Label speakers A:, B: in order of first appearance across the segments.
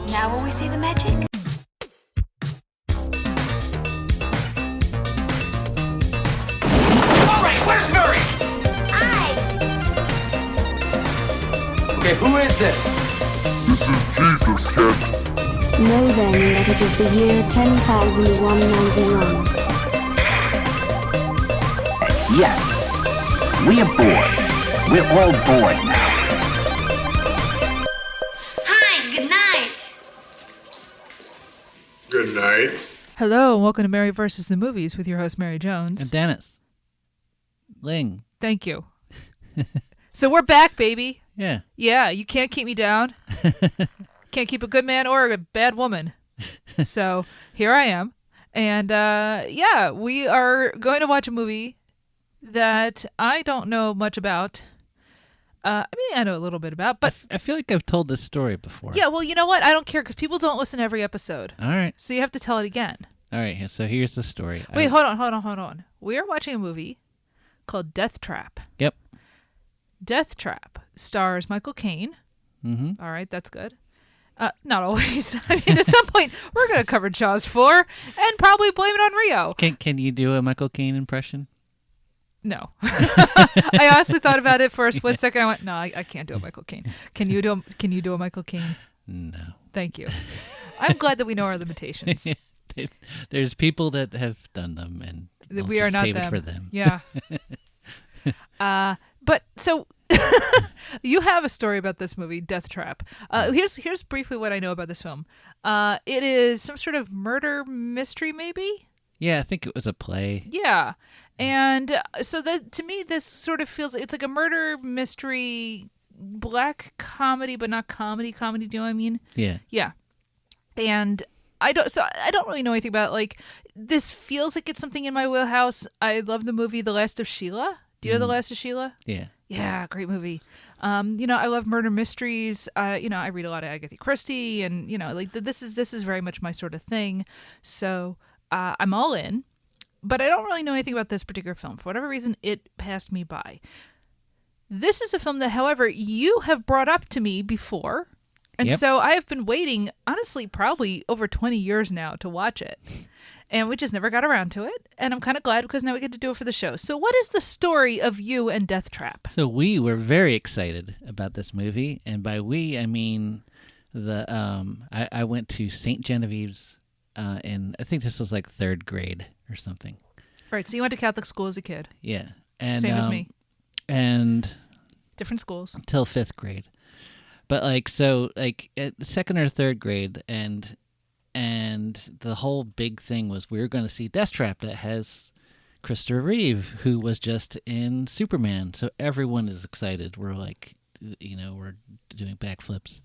A: Now will we see the magic?
B: All right, where's Murray? Okay, who is it?
C: This is Jesus, kid.
D: Know then that it is the year 10,191.
E: Yes, we are bored. We're all bored now.
A: Hi, good night.
C: Good night.
F: Hello, and welcome to Mary versus the Movies with your host, Mary Jones.
G: And Dennis. Ling.
F: Thank you. So we're back, baby.
G: Yeah.
F: Yeah, you can't keep me down. Can't keep a good man or a bad woman. So here I am. And yeah, we are going to watch a movie that I don't know much about. I mean, I know a little bit about, but
G: I feel like I've told this story before.
F: yeah, well, you know what? I don't care because people don't listen to every episode.
G: All right.
F: So you have to tell it again.
G: All right. So here's the story.
F: Wait, hold on. We are watching a movie called Deathtrap.
G: Yep.
F: Deathtrap stars Michael Caine.
G: Mm-hmm.
F: All right, that's good. Not always. I mean, at some point, we're going to cover Jaws 4 and probably blame it on Rio.
G: Can you do a Michael Caine impression?
F: No. I honestly thought about it for a split second. I went, no, I can't do a Michael Caine. Can you do a Michael Caine?
G: No.
F: Thank you. I'm glad that we know our limitations.
G: There's people that have done them, and
F: We are not
G: save
F: them.
G: it for them.
F: Yeah. But so you have a story about this movie, Deathtrap. Here's briefly what I know about this film. It is some sort of murder mystery, maybe?
G: Yeah, I think it was a play.
F: Yeah. And so to me, this sort of feels, it's like a murder mystery, black comedy, but not comedy. Do you know what I mean?
G: Yeah.
F: Yeah. And I don't really know anything about it. Like, this feels like it's something in my wheelhouse. I love the movie The Last of Sheila. Do you know The Last of Sheila?
G: Yeah.
F: Yeah, great movie. I love murder mysteries. I read a lot of Agatha Christie, and like this is very much my sort of thing. So I'm all in, but I don't really know anything about this particular film. For whatever reason, it passed me by. This is a film that, however, you have brought up to me before, and
G: Yep.
F: so I have been waiting, honestly, probably over 20 years now to watch it. And we just never got around to it. And I'm kind of glad because now we get to do it for the show. So what is the story of you and Deathtrap?
G: So we were very excited about this movie, and by we I mean I went to St. Genevieve's in, I think this was like 3rd grade or something.
F: Right, so you went to Catholic school as a kid.
G: Yeah, and
F: Same as me.
G: And
F: Different schools.
G: until 5th grade, but at 2nd or 3rd grade, and the whole big thing was we were going to see Deathtrap that has Christopher Reeve, who was just in Superman. So everyone is excited. We're like, we're doing backflips.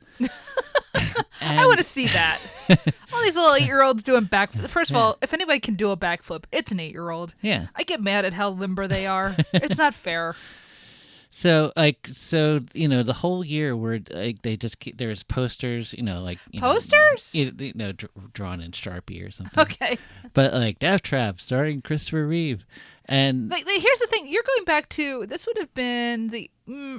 F: I want to see that. All these little 8-year-olds doing backflips. First of all, if anybody can do a backflip, it's an 8-year-old.
G: Yeah.
F: I get mad at how limber they are. It's not fair.
G: So the whole year where they just keep, there's posters,
F: Posters?
G: drawn in Sharpie or something.
F: Okay.
G: But Deathtrap starring Christopher Reeve, and
F: Here's the thing. You're going back to, this would have been the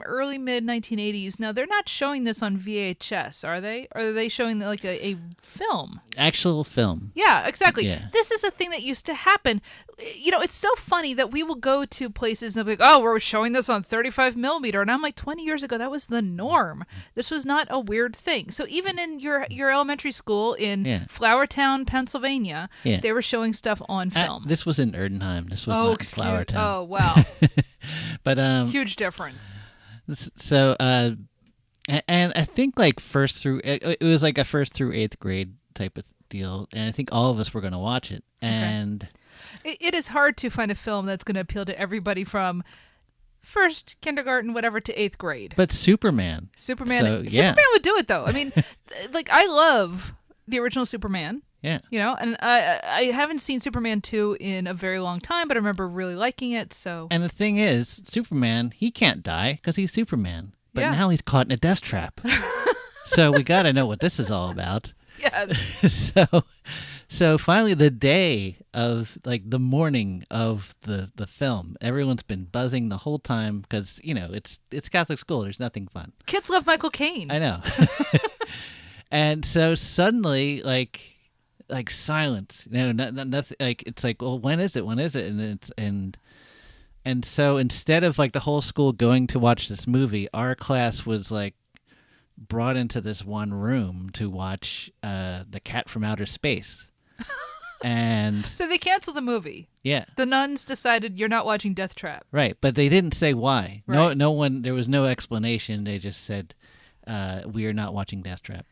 F: early mid 1980s. Now, they're not showing this on VHS, are they? Or are they showing like a film?
G: actual film.
F: Yeah, exactly.
G: Yeah.
F: This is a thing that used to happen. It's so funny that we will go to places and be like, oh, we're showing this on 35 millimeter. And I'm like, 20 years ago, that was the norm. This was not a weird thing. So even in your elementary school in Flourtown, Pennsylvania, they were showing stuff on film.
G: This was in Erdenheim. This was not in Flourtown.
F: Oh, wow.
G: But
F: Huge difference.
G: So and I think first through it was like a 1st through 8th grade type of deal, and I think all of us were going to watch it. And
F: it is hard to find a film that's going to appeal to everybody from first kindergarten, whatever, to 8th grade.
G: But Superman
F: Superman would do it though. I mean, I love the original Superman.
G: Yeah.
F: And I haven't seen Superman 2 in a very long time, but I remember really liking it. So.
G: And the thing is, Superman, he can't die because he's Superman. But now he's caught in a death trap. So we got to know what this is all about.
F: Yes.
G: So finally, the day of, the morning of the film, everyone's been buzzing the whole time because, it's Catholic school. There's nothing fun.
F: Kids love Michael Caine.
G: I know. And so suddenly, like silence. Nothing. Like it's like, well, when is it? When is it? And so instead of like the whole school going to watch this movie, our class was like brought into this one room to watch The Cat from Outer Space. And
F: So they canceled the movie.
G: yeah.
F: The nuns decided you're not watching Deathtrap.
G: Right, but they didn't say why.
F: Right.
G: No one. There was no explanation. They just said, "We are not watching Deathtrap."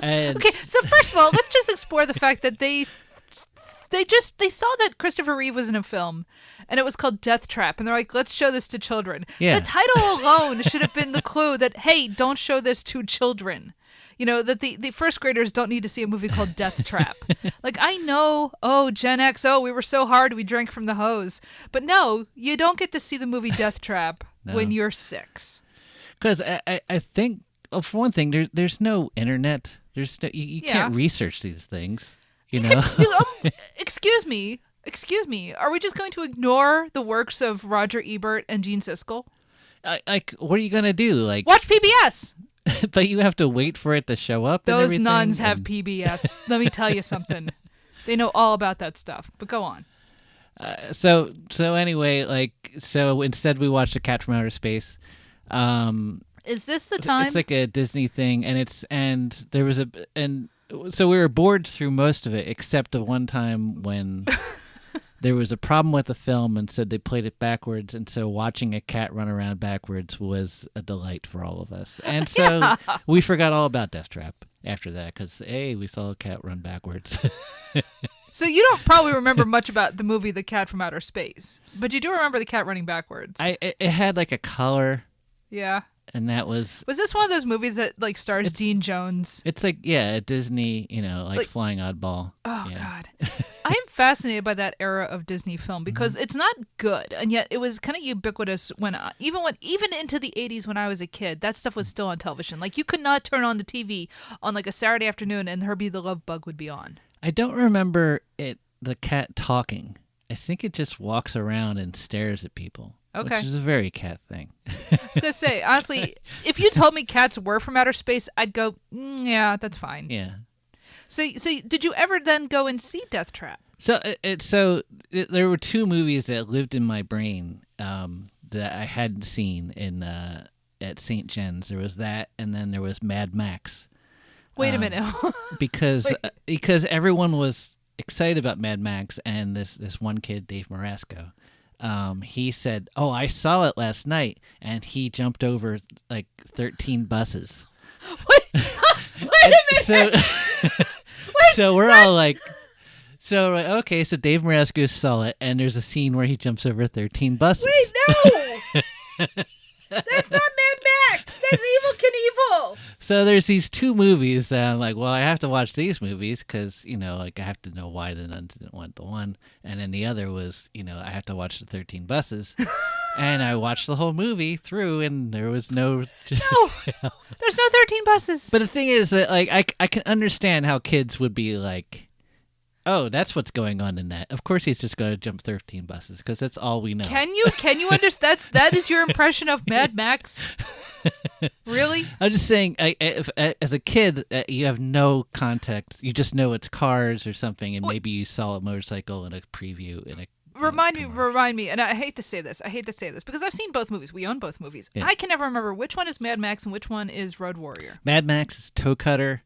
G: And
F: Okay, so first of all, let's just explore the fact that they saw that Christopher Reeve was in a film, and it was called Deathtrap, and they're like, let's show this to children.
G: Yeah.
F: The title alone should have been the clue that, hey, don't show this to children. You know, that the first graders don't need to see a movie called Deathtrap. Like, I know, Gen X, we were so hard, we drank from the hose. But no, you don't get to see the movie Deathtrap when you're 6.
G: because I think, for one thing, there's no internet. There's no, you
F: Yeah.
G: can't research these things. You know.
F: Excuse me. Are we just going to ignore the works of Roger Ebert and Gene Siskel?
G: Like, what are you gonna do? Like,
F: Watch PBS.
G: but you have to wait for it to show up. and
F: Those
G: everything,
F: nuns have
G: and-
F: PBS. Let me tell you something. They know all about that stuff. But go on.
G: So anyway, so instead we watched The Cat from Outer Space.
F: Is this the time?
G: It's like a Disney thing, so we were bored through most of it, except the one time when there was a problem with the film, and so they played it backwards, and so watching a cat run around backwards was a delight for all of us. And so we forgot all about Deathtrap after that, because we saw a cat run backwards.
F: So you don't probably remember much about the movie The Cat from Outer Space, but you do remember the cat running backwards.
G: It had like a color,
F: Yeah.
G: and that was.
F: Was this one of those movies that like stars Dean Jones?
G: It's like, yeah, a Disney, like Flying Oddball.
F: Oh
G: Yeah.
F: God. I am fascinated by that era of Disney film because it's not good, and yet it was kind of ubiquitous even into the 80s when I was a kid. That stuff was still on television. Like you could not turn on the TV on like a Saturday afternoon and Herbie the Love Bug would be on.
G: I don't remember the cat talking. I think it just walks around and stares at people.
F: Okay.
G: Which is a very cat thing.
F: I was gonna say, honestly, if you told me cats were from outer space, I'd go, yeah, that's fine.
G: Yeah.
F: So did you ever then go and see Deathtrap?
G: So there were two movies that lived in my brain that I hadn't seen at St. Jen's. There was that, and then there was Mad Max.
F: Wait a minute.
G: Because everyone was excited about Mad Max, and this one kid, Dave Marasco, he said, "Oh, I saw it last night," and he jumped over like 13 buses.
F: Wait a minute.
G: So we're all like, okay, so Dave Marasco saw it, and there's a scene where he jumps over 13 buses.
F: Wait, no! That's not Mad Max! That's Evel Knievel!
G: So there's these two movies that I'm like, well, I have to watch these movies because, I have to know why the nuns didn't want the one. And then the other was, I have to watch the 13 buses. And I watched the whole movie through, and there was no...
F: No! There's no 13 buses!
G: But the thing is that, like, I can understand how kids would be like, oh, that's what's going on in that. Of course he's just going to jump 13 buses, because that's all we know.
F: Can you understand? That is your impression of Mad Max? Really?
G: I'm just saying, as a kid, you have no context. You just know it's cars or something, and maybe you saw a motorcycle in a preview in a...
F: Remind me, and I hate to say this because I've seen both movies. We own both movies.
G: Yeah.
F: I can never remember which one is Mad Max and which one is Road Warrior.
G: Mad Max is Toe Cutter.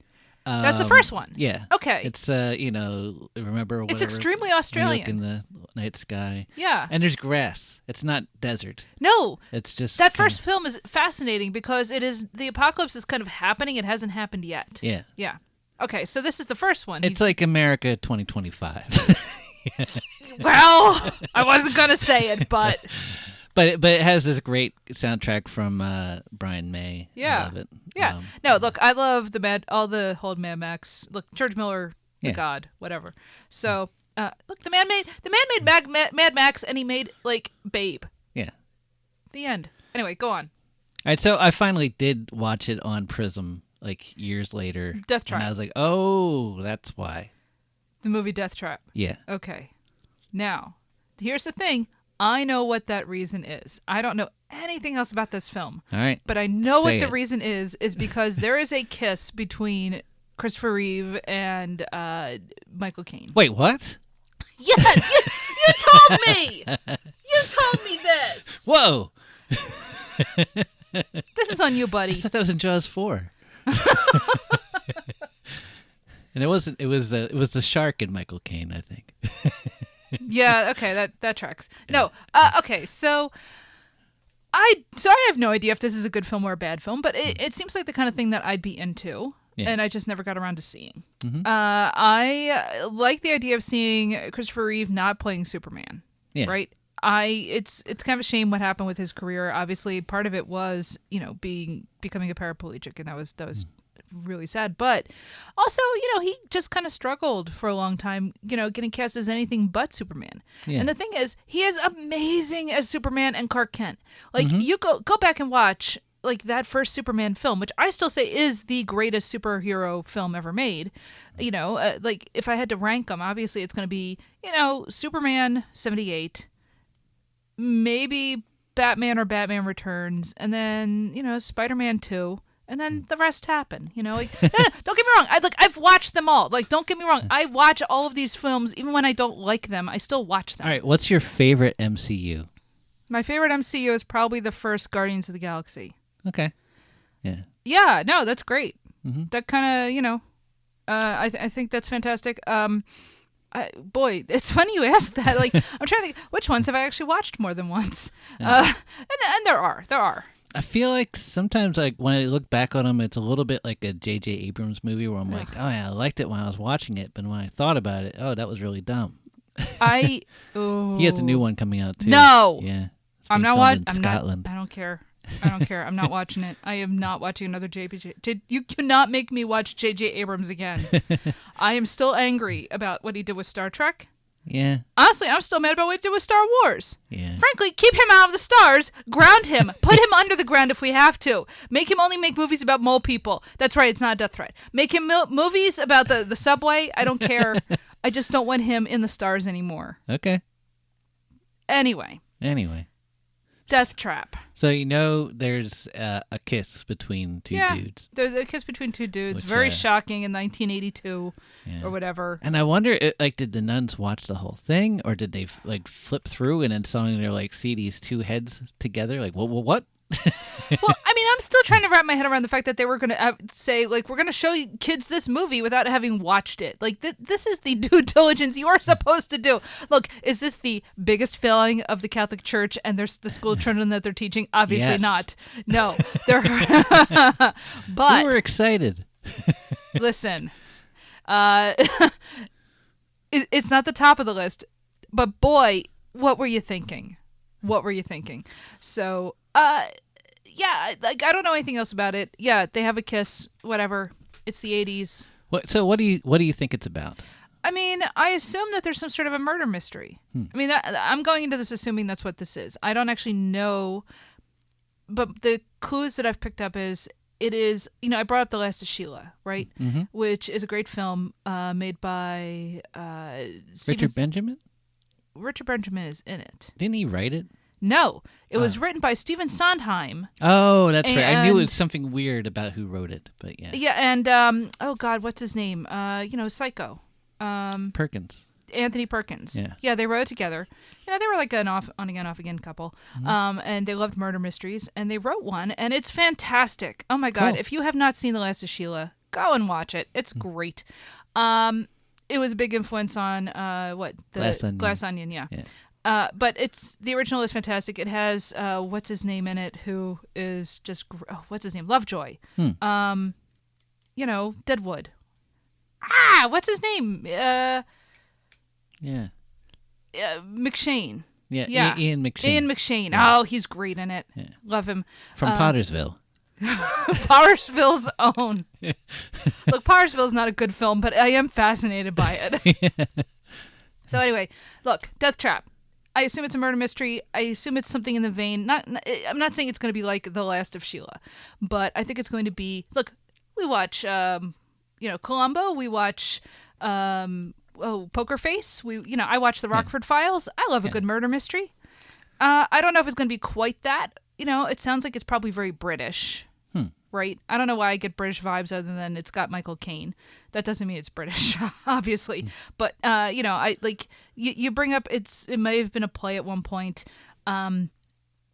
F: That's the first one.
G: Yeah.
F: Okay.
G: It's remember whatever,
F: It's extremely
G: New York
F: Australian.
G: in the night sky.
F: Yeah.
G: And there's grass. It's not desert.
F: No.
G: It's just
F: That first film is fascinating because the apocalypse is kind of happening. It hasn't happened yet.
G: Yeah.
F: Yeah. Okay, so this is the first one.
G: It's like America 2025.
F: Well, I wasn't gonna say it, but
G: But it has this great soundtrack from Brian May.
F: Yeah.
G: I love it.
F: yeah. No, look, I love all the whole Mad Max. Look, George Miller, the
G: Yeah.
F: god, whatever. So, look, the man made Mad Max, and he made like Babe.
G: Yeah.
F: The end. Anyway, go on.
G: All right, so I finally did watch it on Prism like years later.
F: Deathtrap.
G: And I was like, oh, that's why.
F: The movie Deathtrap.
G: Yeah.
F: Okay. Now, here's the thing. I know what that reason is. I don't know anything else about this film.
G: All right.
F: But I know
G: Say
F: what the
G: it.
F: reason is because there is a kiss between Christopher Reeve and Michael Caine.
G: Wait, what?
F: Yes, you told me. You told me this.
G: Whoa!
F: This is on you,
G: I
F: buddy.
G: thought that was in Jaws 4. And it wasn't. It was the shark in Michael Caine, I think.
F: Yeah. Okay. That tracks. No. Okay. So I have no idea if this is a good film or a bad film, but it seems like the kind of thing that I'd be into. Yeah. And I just never got around to seeing. Mm-hmm. I like the idea of seeing Christopher Reeve not playing Superman. Yeah. Right. It's kind of a shame what happened with his career. Obviously, part of it was becoming a paraplegic, and that was really sad. But also, he just kind of struggled for a long time, getting cast as anything but Superman. Yeah. And the thing is, he is amazing as Superman and Clark Kent. Like, you go back and watch like that first Superman film, which I still say is the greatest superhero film ever made. Like if I had to rank them, obviously it's going to be, Superman 78, maybe Batman or Batman Returns, and then, Spider-Man 2. And then the rest happen, Like, no, don't get me wrong. I've watched them all. Like, don't get me wrong. I watch all of these films, even when I don't like them. I still watch them.
G: All right, what's your favorite MCU?
F: My favorite MCU is probably the first Guardians of the Galaxy.
G: Okay. Yeah.
F: Yeah. No, that's great. Mm-hmm. That kind of, I think that's fantastic. Boy, it's funny you asked that. Like, I'm trying to think, which ones have I actually watched more than once? And there are.
G: I feel like sometimes, like, when I look back on them, it's a little bit like a J.J. Abrams movie where I'm like, oh, yeah, I liked it when I was watching it, but when I thought about it, oh, that was really dumb.
F: He
G: has a new one coming out, too.
F: No.
G: Yeah.
F: I'm not watching
G: Scotland.
F: I don't care. I'm not watching it. I am not watching another JJ. You cannot make me watch J.J. Abrams again. I am still angry about what he did with Star Trek.
G: Yeah.
F: Honestly, I'm still mad about what he did with Star Wars.
G: Yeah.
F: Frankly, keep him out of the stars, ground him, put him under the ground if we have to. Make him only make movies about mole people. That's right, it's not a death threat. Make him movies about the subway. I don't care. I just don't want him in the stars anymore.
G: Okay.
F: Anyway. Deathtrap.
G: So there's a kiss between two dudes.
F: There's a kiss between two dudes. Which, very shocking in 1982 or whatever.
G: And I wonder, did the nuns watch the whole thing, or did they flip through and then suddenly they're see these two heads together? Like, what?
F: Well, I mean, I'm still trying to wrap my head around the fact that they were going to say, we're going to show kids this movie without having watched it. Like, this is the due diligence you are supposed to do. Look, is this the biggest failing of the Catholic Church and there's the school of children that they're teaching? Obviously
G: yes.
F: not. No. But
G: we were excited.
F: Listen, it's not the top of the list, but boy, what were you thinking? So, yeah, I don't know anything else about it. Yeah, they have a kiss, whatever. It's the 80s.
G: So what do you think it's about?
F: I mean, I assume that there's some sort of a murder mystery. I mean, I'm going into this assuming that's what this is. I don't actually know, but the clues that I've picked up is it is, I brought up The Last of Sheila, right? Mm-hmm. Which is a great film made by
G: Richard Benjamin?
F: Richard Benjamin is in it.
G: Didn't he write it?
F: No, it was written by Stephen Sondheim.
G: Oh, that's right. I knew it was something weird about who wrote it, but yeah.
F: Yeah, and oh God, what's his name? Psycho.
G: Perkins.
F: Anthony Perkins. Yeah, they wrote it together. They were like an off again couple. Mm-hmm. And they loved murder mysteries, and they wrote one, and it's fantastic. Oh my God, cool. If you have not seen The Last of Sheila, go and watch it. It's great. It was a big influence on Glass Onion, yeah. But the original is fantastic. It has what's his name in it, who is just what's his name? Lovejoy. Deadwood. What's his name? McShane.
G: Yeah. Ian McShane.
F: Ian McShane. Yeah. Oh, he's great in it. Yeah. Love him.
G: From Pottersville.
F: Pottersville's own. Look, Pottersville's not a good film, but I am fascinated by it. Yeah. So anyway, look, Deathtrap. I assume it's a murder mystery. I assume it's something in the vein. I'm not saying it's going to be like The Last of Sheila, but I think it's going to be. Look, we watch, Columbo. We watch, Poker Face. I watch The Rockford Files. I love a good murder mystery. I don't know if it's going to be quite that. It sounds like it's probably very British. Right? I don't know why I get British vibes other than it's got Michael Caine. That doesn't mean it's British, obviously. But I like you bring up it may have been a play at one point.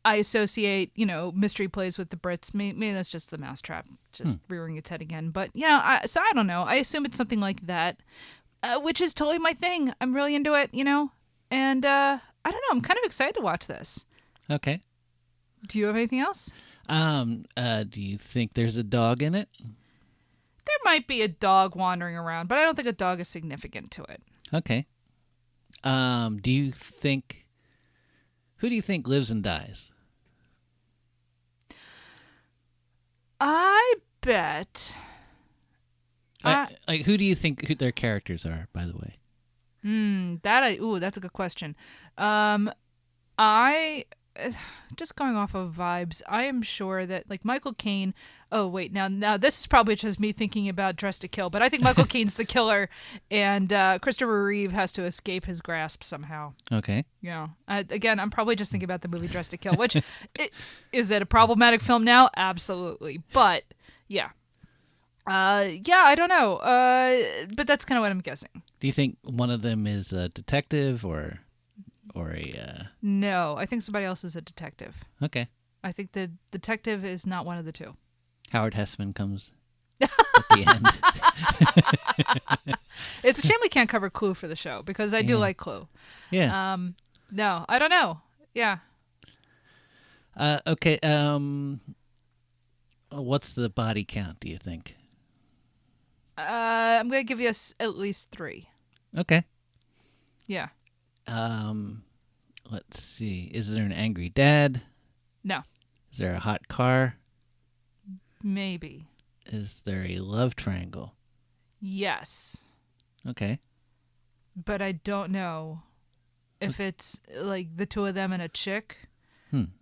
F: I associate, mystery plays with the Brits. Maybe that's just the Mousetrap just rearing its head again. But so I don't know. I assume it's something like that, which is totally my thing. I'm really into it, and I don't know. I'm kind of excited to watch this.
G: Okay.
F: Do you have anything else?
G: Do you think there's a dog in it?
F: There might be a dog wandering around, but I don't think a dog is significant to it.
G: Okay. Who do you think lives and dies?
F: I bet.
G: Who do you think their characters are, by the way?
F: That's a good question. Just going off of vibes, I am sure that like Michael Caine. Oh wait, now this is probably just me thinking about Dress to Kill, but I think Michael Caine's the killer, and Christopher Reeve has to escape his grasp somehow.
G: Okay.
F: Again, I'm probably just thinking about the movie Dress to Kill, which is it a problematic film now? Absolutely, but yeah. I don't know. But that's kind of what I'm guessing.
G: Do you think one of them is a detective or a?
F: No, I think somebody else is a detective.
G: Okay.
F: I think the detective is not one of the two.
G: Howard Hessman comes at the end.
F: It's a shame we can't cover Clue for the show because I do like Clue.
G: Yeah.
F: No, I don't know. Yeah.
G: Okay. What's the body count, do you think?
F: I'm going to give you at least 3.
G: Okay.
F: Yeah.
G: Let's see. Is there an angry dad?
F: No.
G: Is there a hot car?
F: Maybe.
G: Is there a love triangle?
F: Yes.
G: Okay.
F: But I don't know if it's like the two of them and a chick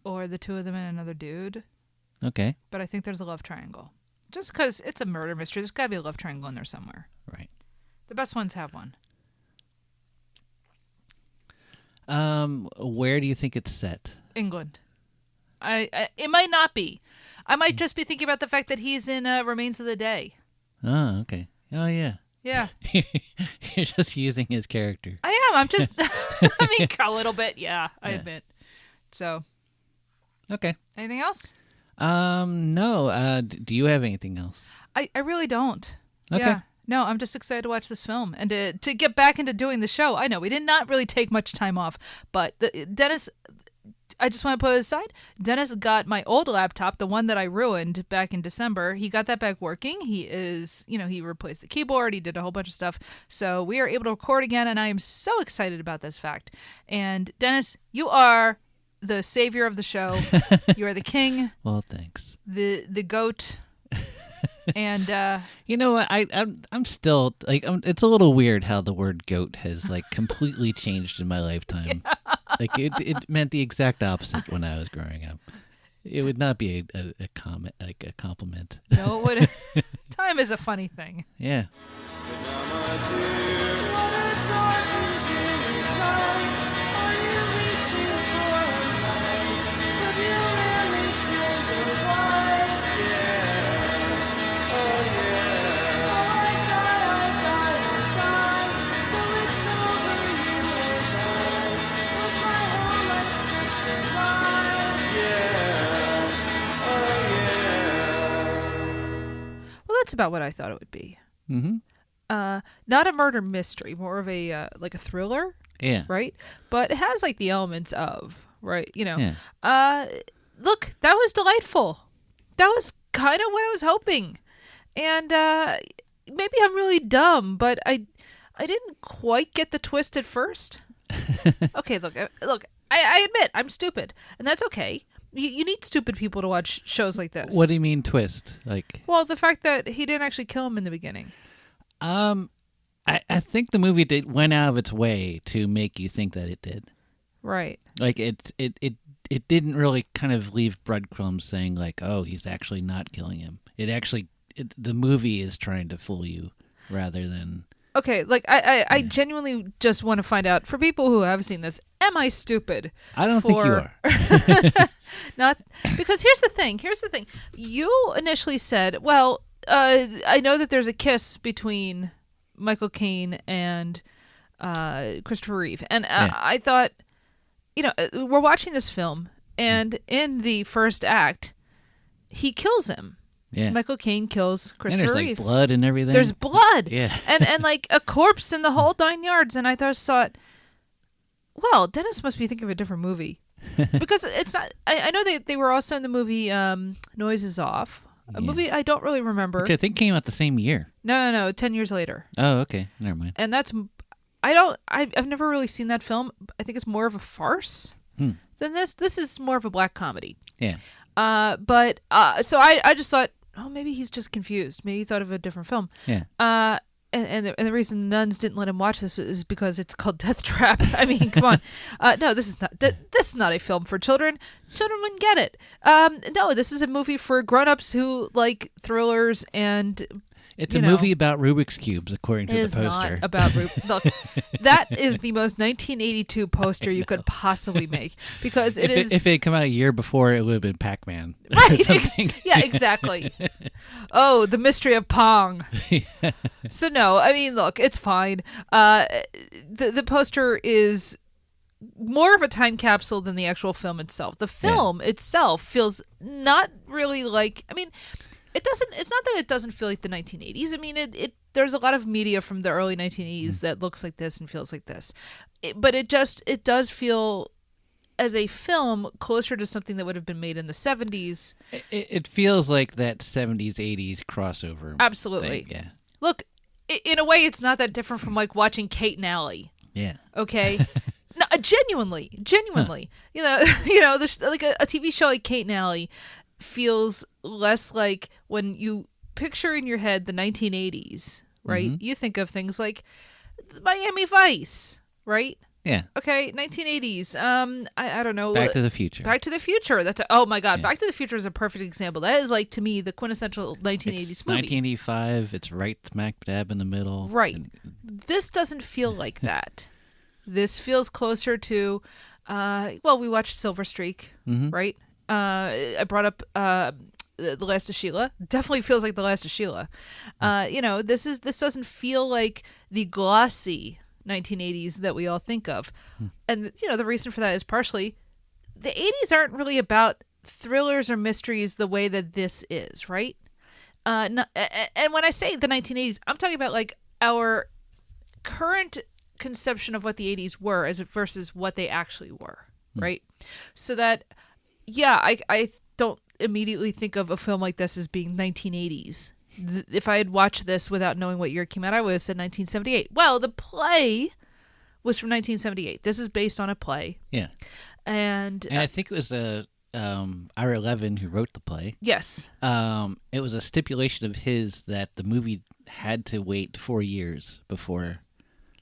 F: or the two of them and another dude.
G: Okay.
F: But I think there's a love triangle. Just because it's a murder mystery, there's got to be a love triangle in there somewhere.
G: Right.
F: The best ones have one.
G: Where do you think it's set?
F: England. It might not be. I might just be thinking about the fact that he's in Remains of the Day.
G: Oh, okay. Oh, yeah.
F: Yeah.
G: You're just using his character.
F: I am. I'm just, I mean, a little bit. Yeah, I admit. So.
G: Okay.
F: Anything else?
G: No. Do you have anything else?
F: I really don't.
G: Okay.
F: Yeah. No, I'm just excited to watch this film and to get back into doing the show. I know we did not really take much time off, but Dennis, I just want to put it aside. Dennis got my old laptop, the one that I ruined back in December. He got that back working. He is, he replaced the keyboard. He did a whole bunch of stuff. So we are able to record again, and I am so excited about this fact. And Dennis, you are the savior of the show. You are the king.
G: Well, thanks.
F: The goat. And
G: you know what? I'm still like it's a little weird how the word goat has like completely changed in my lifetime. Yeah. Like it meant the exact opposite when I was growing up. It would not be a comment, like a compliment.
F: No, it would. Time is a funny thing.
G: Yeah.
F: That's about what I thought it would be.
G: Mm-hmm.
F: Not a murder mystery, more of a like a thriller.
G: Yeah.
F: Right. But it has like the elements of right.
G: Yeah.
F: Look, that was delightful. That was kind of what I was hoping, and maybe I'm really dumb, but I didn't quite get the twist at first. Okay, look. I admit I'm stupid, and that's okay. You need stupid people to watch shows like this.
G: What do you mean twist? Like,
F: well, the fact that he didn't actually kill him in the beginning.
G: I think the movie went out of its way to make you think that it did.
F: Right.
G: Like it didn't really kind of leave breadcrumbs saying like, oh, he's actually not killing him. The movie is trying to fool you rather than.
F: Okay, like I genuinely just want to find out, for people who have seen this, am I stupid?
G: I don't think you are.
F: Not because here's the thing. You initially said, well, I know that there's a kiss between Michael Caine and Christopher Reeve, and I thought, we're watching this film, and in the first act, he kills him.
G: Yeah.
F: Michael Caine kills Christopher
G: And there's
F: Reeve.
G: like blood and everything.
F: There's blood.
G: Yeah.
F: and like a corpse in the whole 9 yards. And I thought, well, Dennis must be thinking of a different movie. Because it's not, I know they were also in the movie Noise is Off. A movie I don't really remember.
G: Which I think came out the same year.
F: No, 10 years later.
G: Oh, okay. Never mind.
F: And that's, I've never really seen that film. I think it's more of a farce than this. This is more of a black comedy.
G: Yeah.
F: But so I just thought, oh, maybe he's just confused. Maybe he thought of a different film.
G: Yeah.
F: And the reason nuns didn't let him watch this is because it's called Deathtrap. I mean, come on. No, this is not a film for children. Children wouldn't get it. No, this is a movie for grown-ups who like thrillers and.
G: It's a movie about Rubik's Cubes, according to the poster.
F: It is not about Rubik's. Look, that is the most 1982 poster you could possibly make, because it is.
G: If it had come out a year before, it would have been Pac-Man.
F: Right. Yeah, exactly. Oh, the mystery of Pong. So no, I mean, look, it's fine. The poster is more of a time capsule than the actual film itself. The film itself feels not really like. I mean. It's not that it doesn't feel like the 1980s. I mean, there's a lot of media from the early 1980s that looks like this and feels like this. But it does feel, as a film, closer to something that would have been made in the 70s.
G: It feels like that 70s, 80s crossover.
F: Absolutely.
G: Thing. Yeah.
F: Look, in a way, it's not that different from like watching Kate and Allie.
G: Yeah.
F: Okay? No, genuinely. Huh. There's like a TV show like Kate and Allie feels less like, when you picture in your head the 1980s, right? You think of things like Miami Vice, right?
G: Yeah.
F: Okay, 1980s. I don't know.
G: Back to the Future.
F: Back to the Future. Oh my God. Yeah. Back to the Future is a perfect example. That is, like, to me, the quintessential 1980s
G: it's
F: movie.
G: 1985. It's right smack dab in the middle.
F: Right. This doesn't feel like that. This feels closer to, we watched Silver Streak, right? I brought up The Last of Sheila. Definitely feels like The Last of Sheila. This doesn't feel like the glossy 1980s that we all think of. And the reason for that is partially the 80s aren't really about thrillers or mysteries the way that this is, right? And when I say the 1980s, I'm talking about like our current conception of what the 80s were as versus what they actually were, right? So that I don't immediately think of a film like this as being 1980s. If I had watched this without knowing what year it came out, I would have said 1978. Well, the play was from 1978. This is based on a play.
G: Yeah.
F: And
G: I think it was Ira Levin who wrote the play.
F: Yes.
G: It was a stipulation of his that the movie had to wait 4 years before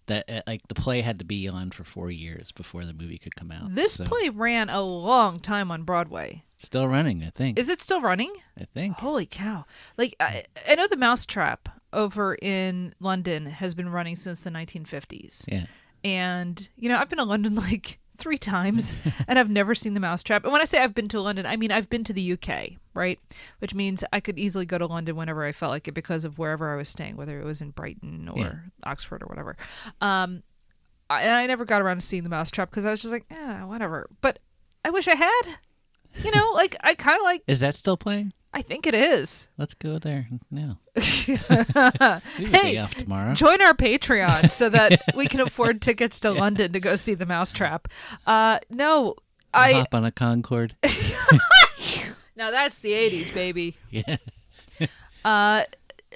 G: that, like the play had to be on for 4 years before the movie could come out.
F: This play ran a long time on Broadway.
G: Still running, I think.
F: Is it still running?
G: I think.
F: Holy cow. Like, I know the Mousetrap over in London has been running since the 1950s.
G: Yeah.
F: And, I've been to London like 3 times and I've never seen the Mousetrap. And when I say I've been to London, I mean I've been to the UK, right? Which means I could easily go to London whenever I felt like it because of wherever I was staying, whether it was in Brighton or Oxford or whatever. I never got around to seeing the Mousetrap because I was just like, whatever. But I wish I had. I kind of like...
G: Is that still playing?
F: I think it is.
G: Let's go there now.
F: Hey,
G: off tomorrow.
F: Join our Patreon so that we can afford tickets to London to go see the Mousetrap. No,
G: hop on a Concorde.
F: Now that's the 80s, baby.
G: Yeah.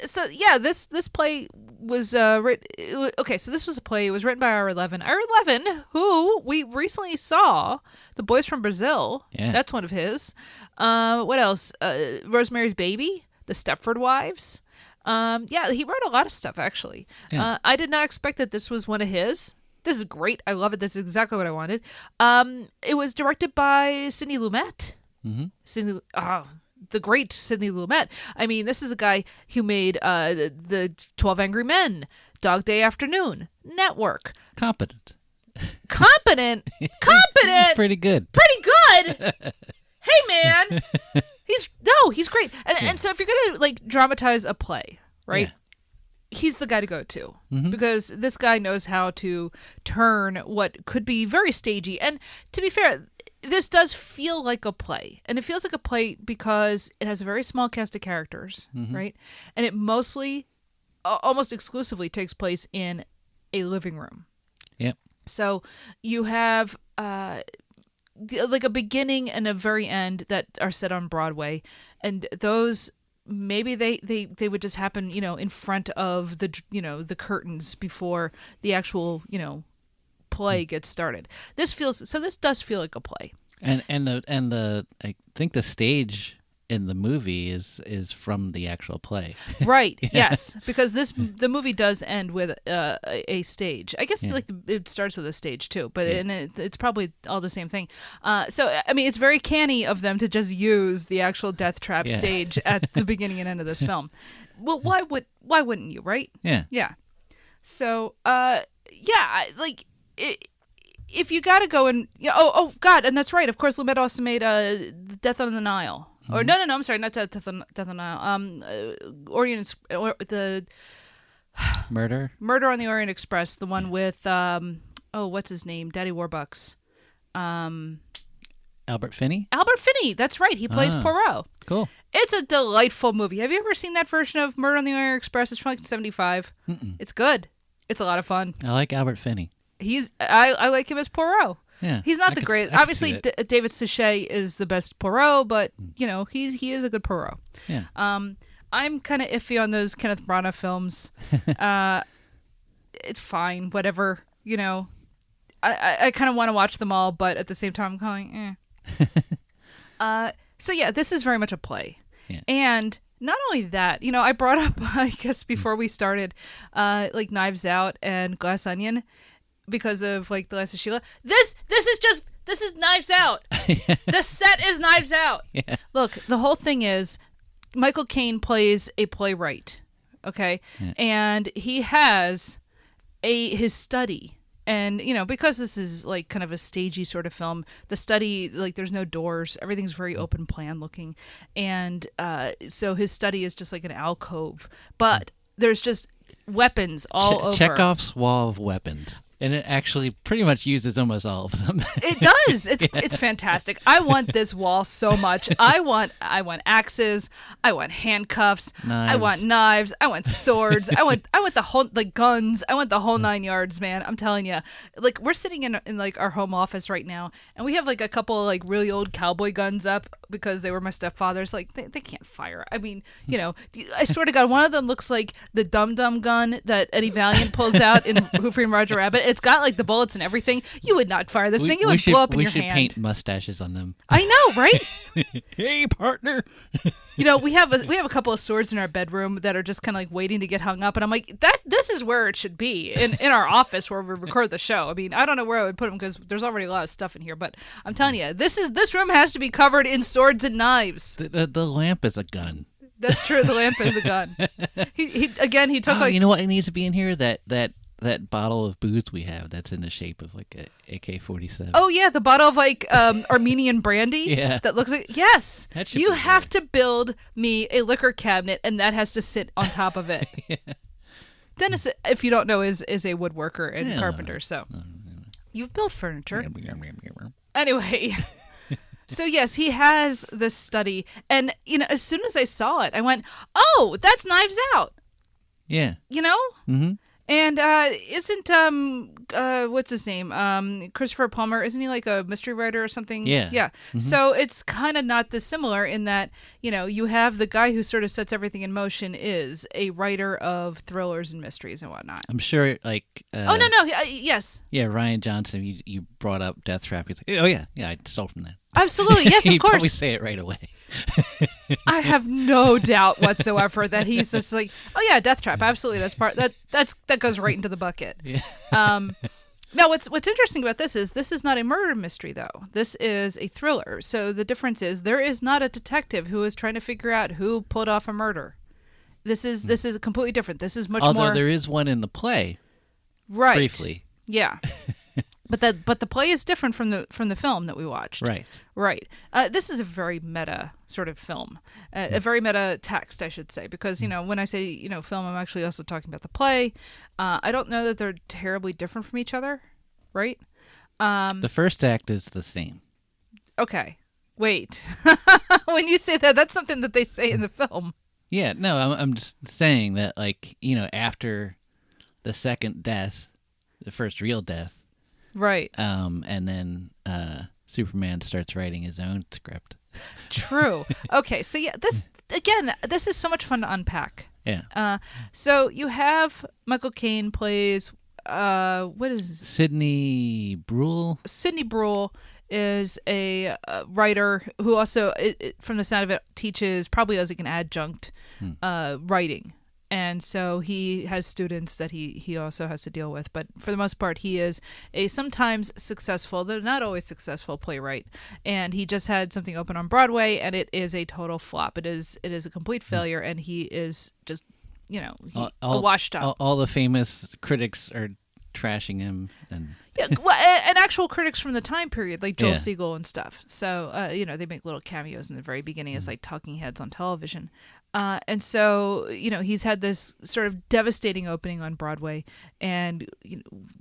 F: So yeah, this play was written. Okay, so this was a play. It was written by Ira Levin. Ira Levin, who we recently saw, The Boys from Brazil.
G: Yeah.
F: That's one of his. What else? Rosemary's Baby, The Stepford Wives. He wrote a lot of stuff actually.
G: Yeah.
F: I did not expect that this was one of his. This is great. I love it. This is exactly what I wanted. It was directed by Sidney Lumet.
G: Mm-hmm.
F: Sidney, the great Sidney Lumet. I mean, this is a guy who made the 12 Angry Men, Dog Day Afternoon, Network.
G: Competent.
F: Competent.
G: Pretty good.
F: Pretty good. Hey, man. He's great. And so if you're going to like dramatize a play, right?
G: Yeah.
F: He's the guy to go to because this guy knows how to turn what could be very stagey. And to be fair, this does feel like a play. And it feels like a play because it has a very small cast of characters, right? And it mostly, almost exclusively takes place in a living room.
G: Yep.
F: So you have like a beginning and a very end that are set on Broadway. And those... maybe they would just happen, in front of the curtains before the actual, play gets started. This does feel like a play. And
G: the I think the stage in the movie is from the actual play.
F: Right. Yes, because the movie does end with a stage. I guess it starts with a stage too, but it's probably all the same thing. So I mean, it's very canny of them to just use the actual Deathtrap stage at the beginning and end of this film. Well, why wouldn't you, right?
G: Yeah.
F: Yeah. So if you got to go and oh God, and that's right. Of course, Lumet also made Death on the Nile. Or no, I'm sorry, not Death on the Nile. Orient the
G: Murder
F: on the Orient Express, the one with what's his name, Daddy Warbucks,
G: Albert Finney.
F: That's right. He plays Poirot.
G: Cool.
F: It's a delightful movie. Have you ever seen that version of Murder on the Orient Express? It's from like '75. It's good. It's a lot of fun.
G: I like Albert Finney.
F: I like him as Poirot.
G: Yeah,
F: he's not the greatest. Obviously, David Suchet is the best Poirot, but he is a good Poirot.
G: Yeah.
F: I'm kind of iffy on those Kenneth Branagh films. It's fine, whatever. I kind of want to watch them all, but at the same time, I'm going, So yeah, this is very much a play, and not only that, I brought up, I guess before we started, like Knives Out and Glass Onion. Because of like The Last of Sheila. This is Knives Out. The set is Knives Out. Yeah. Look, the whole thing is Michael Caine plays a playwright. Okay? Yeah. And he has his study. And, because this is like kind of a stagey sort of film, the study, like there's no doors, everything's very open plan looking. And so his study is just like an alcove. But there's just weapons all over.
G: Chekhov's wall of weapons. And it actually pretty much uses almost all of them.
F: It does. It's fantastic. I want this wall so much. I want axes. I want handcuffs.
G: Knives.
F: I want knives. I want swords. I want the whole guns. I want the whole 9 yards, man. I'm telling you. Like we're sitting in like our home office right now, and we have like a couple of like really old cowboy guns up because they were my stepfather's. Like they can't fire. I mean, I swear to God, one of them looks like the Dum Dum gun that Eddie Valiant pulls out in Who Framed Roger Rabbit. It's got like the bullets and everything. You would not fire this thing. It would blow up in your hand.
G: We should paint mustaches on them.
F: I know, right?
G: Hey, partner.
F: We have a couple of swords in our bedroom that are just kind of like waiting to get hung up, and I'm like, this is where it should be in our office where we record the show. I mean, I don't know where I would put them because there's already a lot of stuff in here, but I'm telling you, this room has to be covered in swords and knives.
G: The lamp is a gun.
F: That's true. The lamp is a gun. He took like.
G: You know what? It needs to be in here. That bottle of booze we have that's in the shape of like a AK-47.
F: Oh yeah, the bottle of like Armenian brandy.
G: Yeah,
F: that looks like You have to build me a liquor cabinet, and that has to sit on top of it. Yeah. Dennis, if you don't know, is a woodworker and carpenter. So you've built furniture. Anyway. So yes, he has this study, and as soon as I saw it, I went, "Oh, that's Knives Out."
G: Yeah.
F: Mm-hmm. And isn't what's his name? Christopher Plummer, isn't he like a mystery writer or something?
G: Yeah.
F: Yeah.
G: Mm-hmm.
F: So it's kind of not dissimilar in that, you have the guy who sort of sets everything in motion is a writer of thrillers and mysteries and whatnot.
G: I'm sure like
F: oh no, yes.
G: Yeah, Ryan Johnson, you brought up Deathtrap. He's like, "Oh yeah, I stole from that."
F: Absolutely. Yes, of
G: He'd
F: course.
G: probably say it right away.
F: I have no doubt whatsoever that he's just like, "Oh yeah, Deathtrap, absolutely. That's that goes right into the bucket."
G: Yeah.
F: Now, what's interesting about this is not a murder mystery, though. This is a thriller. So the difference is there is not a detective who is trying to figure out who pulled off a murder. This is completely different. This is much more.
G: Although there is one in the play,
F: right?
G: Briefly,
F: yeah. But the play is different from the film that we watched.
G: right?
F: Right. This is a very meta sort of film, a very meta text, I should say, because, when I say, film, I'm actually also talking about the play. I don't know that they're terribly different from each other, right?
G: The first act is the same.
F: Okay. Wait. When you say that, that's something that they say in the film.
G: Yeah, no, I'm just saying that, like, after the second death, the first real death,
F: right?
G: And then Superman starts writing his own script.
F: True. Okay, so yeah, this is so much fun to unpack.
G: Yeah.
F: So you have Michael Caine plays what is
G: Sidney Brule?
F: Sidney Brule is a writer who also, from the sound of it, teaches probably as like an adjunct writing. And so he has students that he also has to deal with. But for the most part, he is a sometimes successful, though not always successful, playwright. And he just had something open on Broadway, and it is a total flop. It is a complete failure, and he is just, washed up.
G: All the famous critics are trashing him. And
F: Yeah, well, and actual critics from the time period, like Joel
G: Yeah.
F: Siegel and stuff. So, they make little cameos in the very beginning as like talking heads on television. And so, he's had this sort of devastating opening on Broadway and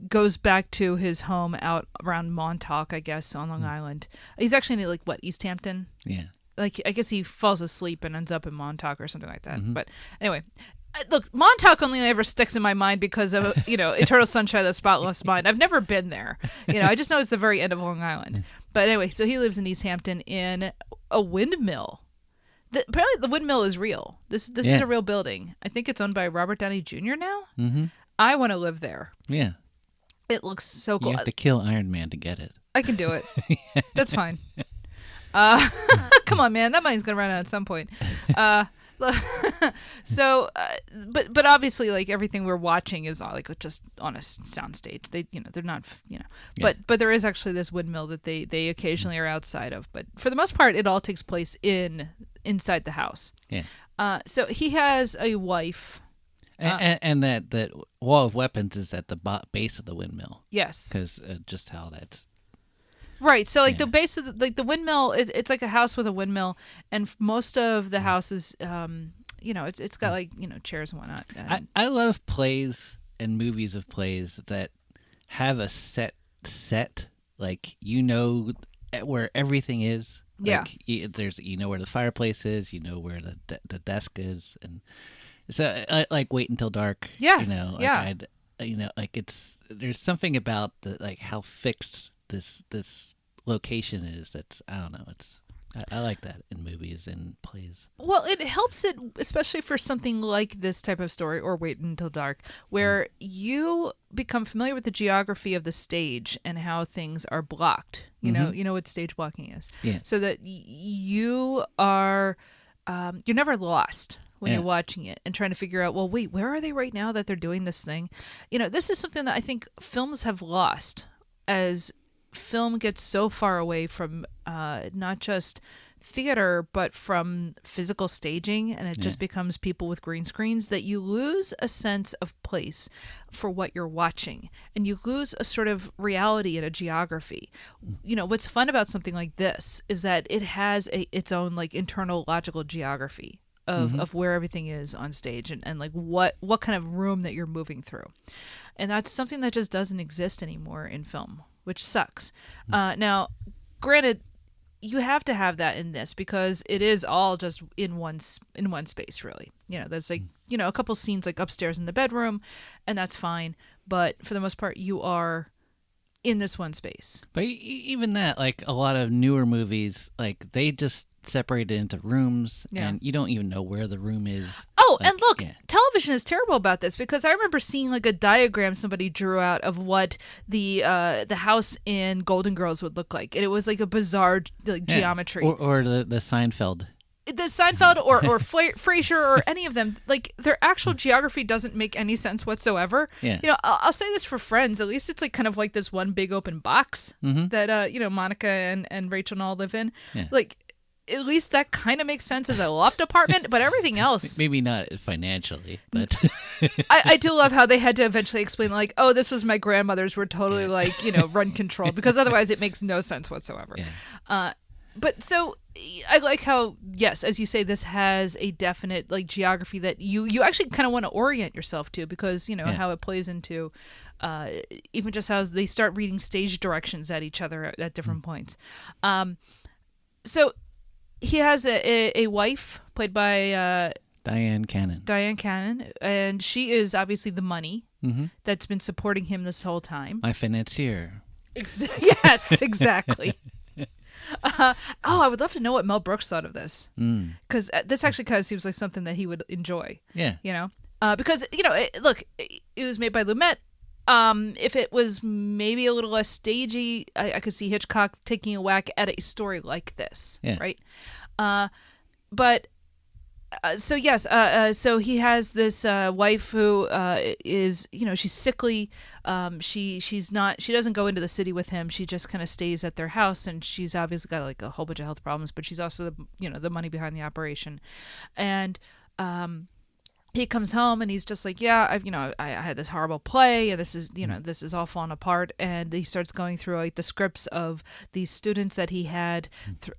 F: goes back to his home out around Montauk, I guess, on Long Island. He's actually in, East Hampton?
G: Yeah.
F: Like, I guess he falls asleep and ends up in Montauk or something like that. But anyway, look, Montauk only ever sticks in my mind because of, Eternal Sunshine of the Spotless Mind. I've never been there. I just know it's the very end of Long Island. But anyway, so he lives in East Hampton in a windmill. Apparently the windmill is real. This is a real building. I think it's owned by Robert Downey Jr. now. Mm-hmm. I want to live there.
G: Yeah.
F: It looks so cool.
G: You have to kill Iron Man to get it.
F: I can do it. That's fine. Come on, man. That money's going to run out at some point. So, but obviously, like, everything we're watching is just on a soundstage. They're not, but there is actually this windmill that they occasionally are outside of. But for the most part, it all takes place inside the house.
G: Yeah.
F: So he has a wife.
G: And that wall of weapons is at the base of the windmill.
F: Yes.
G: Because just how that's.
F: Right, so the base of the windmill it's like a house with a windmill, and most of the houses, it's got chairs and whatnot.
G: I love plays and movies of plays that have a set like where everything is.
F: Yeah,
G: there's where the fireplace is, where the desk is, and so like Wait Until Dark.
F: Yes,
G: there's something about how fixed this location is. That's I don't know. I like that in movies and plays.
F: Well, it helps it, especially for something like this type of story or Wait Until Dark, where you become familiar with the geography of the stage and how things are blocked. You know what stage blocking is.
G: Yeah.
F: So that you are, you're never lost when you're watching it and trying to figure out, well, wait, where are they right now that they're doing this thing? This is something that I think films have lost as film gets so far away from not just theater but from physical staging, and it just becomes people with green screens, that you lose a sense of place for what you're watching, and you lose a sort of reality and a geography. What's fun about something like this is that it has its own internal logical geography of where everything is on stage and what kind of room that you're moving through, and that's something that just doesn't exist anymore in film, which sucks. Now, granted, you have to have that in this because it is all just in one space, really. There's a couple scenes upstairs in the bedroom, and that's fine. But for the most part, you are in this one space.
G: But even that, a lot of newer movies, they just separate it into rooms, and you don't even know where the room is.
F: Oh, and look, television is terrible about this because I remember seeing a diagram somebody drew out of what the house in Golden Girls would look like, and it was a bizarre geometry.
G: Or the Seinfeld.
F: the Seinfeld or Frasier or any of them, like their actual geography doesn't make any sense whatsoever.
G: Yeah.
F: You know, I'll say this for Friends. At least it's like kind of like this one big open box that you know, Monica and Rachel and all live in.
G: Yeah.
F: Like, at least that kind of makes sense as a loft apartment, but everything else,
G: maybe not financially, but
F: I do love how they had to eventually explain, like, oh, this was my grandmother's. We're totally like, you know, run control, because otherwise it makes no sense whatsoever.
G: Yeah.
F: But so I like how, yes, as you say, this has a definite like geography that you actually kind of want to orient yourself to, because, you know, how it plays into even just how they start reading stage directions at each other at different points. So he has a wife played by
G: Dyan
F: Caine, and she is obviously the money that's been supporting him this whole time.
G: my financier.
F: Yes, exactly. I would love to know what Mel Brooks thought of this, because this actually kind of seems like something that he would enjoy.
G: Yeah.
F: You know, because, you know, it was made by Lumet. If it was maybe a little less stagey, I could see Hitchcock taking a whack at a story like this, right? But so yes, so he has this wife who is, you know, she's sickly. She doesn't go into the city with him. She just kind of stays at their house, and she's obviously got like a whole bunch of health problems. But she's also the money behind the operation, and he comes home and he's just like, yeah, I had this horrible play, and this is all falling apart. And he starts going through like the scripts of these students that he had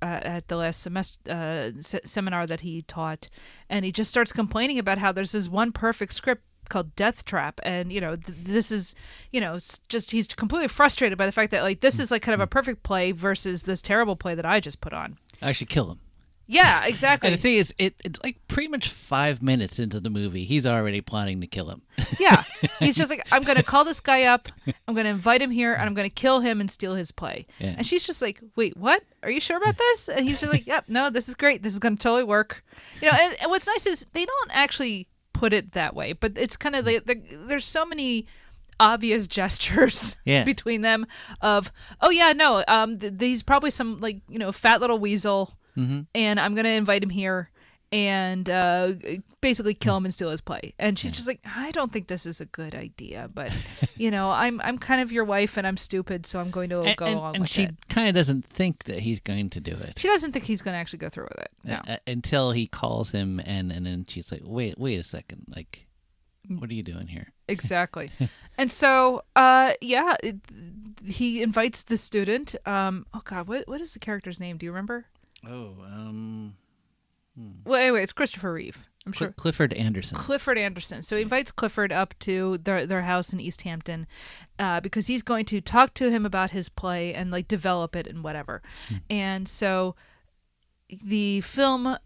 F: at the last semester seminar that he taught, and he just starts complaining about how there's this one perfect script called Deathtrap, and this is, it's just, he's completely frustrated by the fact that like this is like kind of a perfect play versus this terrible play that I just put on.
G: I should kill him.
F: Yeah, exactly.
G: And the thing is, it's like pretty much 5 minutes into the movie, he's already plotting to kill him.
F: Yeah. He's just like, I'm going to call this guy up, I'm going to invite him here, and I'm going to kill him and steal his play. Yeah. And she's just like, wait, what? Are you sure about this? And he's just like, yep, no, this is great. This is going to totally work. And what's nice is they don't actually put it that way, but it's kind of, there's so many obvious gestures between them of, oh yeah, no, he's probably some like, fat little weasel. Mm-hmm. And I'm going to invite him here and basically kill him and steal his play. And she's just like, I don't think this is a good idea, but, I'm kind of your wife and I'm stupid, so I'm going to go along with it.
G: And she kind of doesn't think that he's going to do it.
F: She doesn't think he's going to actually go through with it. No.
G: Until he calls him, and then she's like, wait a second. Like, what are you doing here?
F: Exactly. And so, he invites the student. Oh, God, what is the character's name? Do you remember? Well, anyway, it's Christopher Reeve. I'm sure.
G: Clifford Anderson.
F: So he invites Clifford up to their house in East Hampton because he's going to talk to him about his play and like develop it and whatever. And so the film,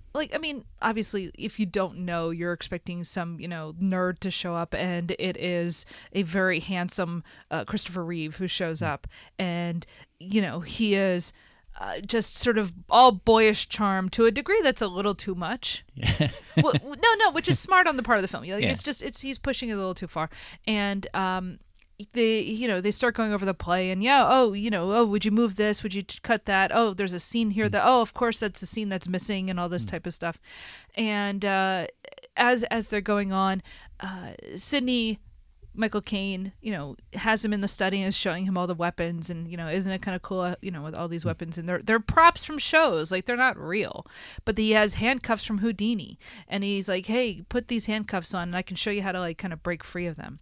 F: obviously, if you don't know, you're expecting some, nerd to show up, and it is a very handsome Christopher Reeve who shows up, and he is. Just sort of all boyish charm to a degree that's a little too much. Yeah. Well, no, which is smart on the part of the film. He's pushing it a little too far. And they start going over the play, and would you move this? Would you cut that? Oh, there's a scene here that of course that's a scene that's missing, and all this type of stuff. And as they're going on, Sidney, Michael Caine, has him in the study and is showing him all the weapons, and isn't it kind of cool, with all these weapons, and they're props from shows, like they're not real, but he has handcuffs from Houdini, and he's like, hey, put these handcuffs on and I can show you how to like kind of break free of them.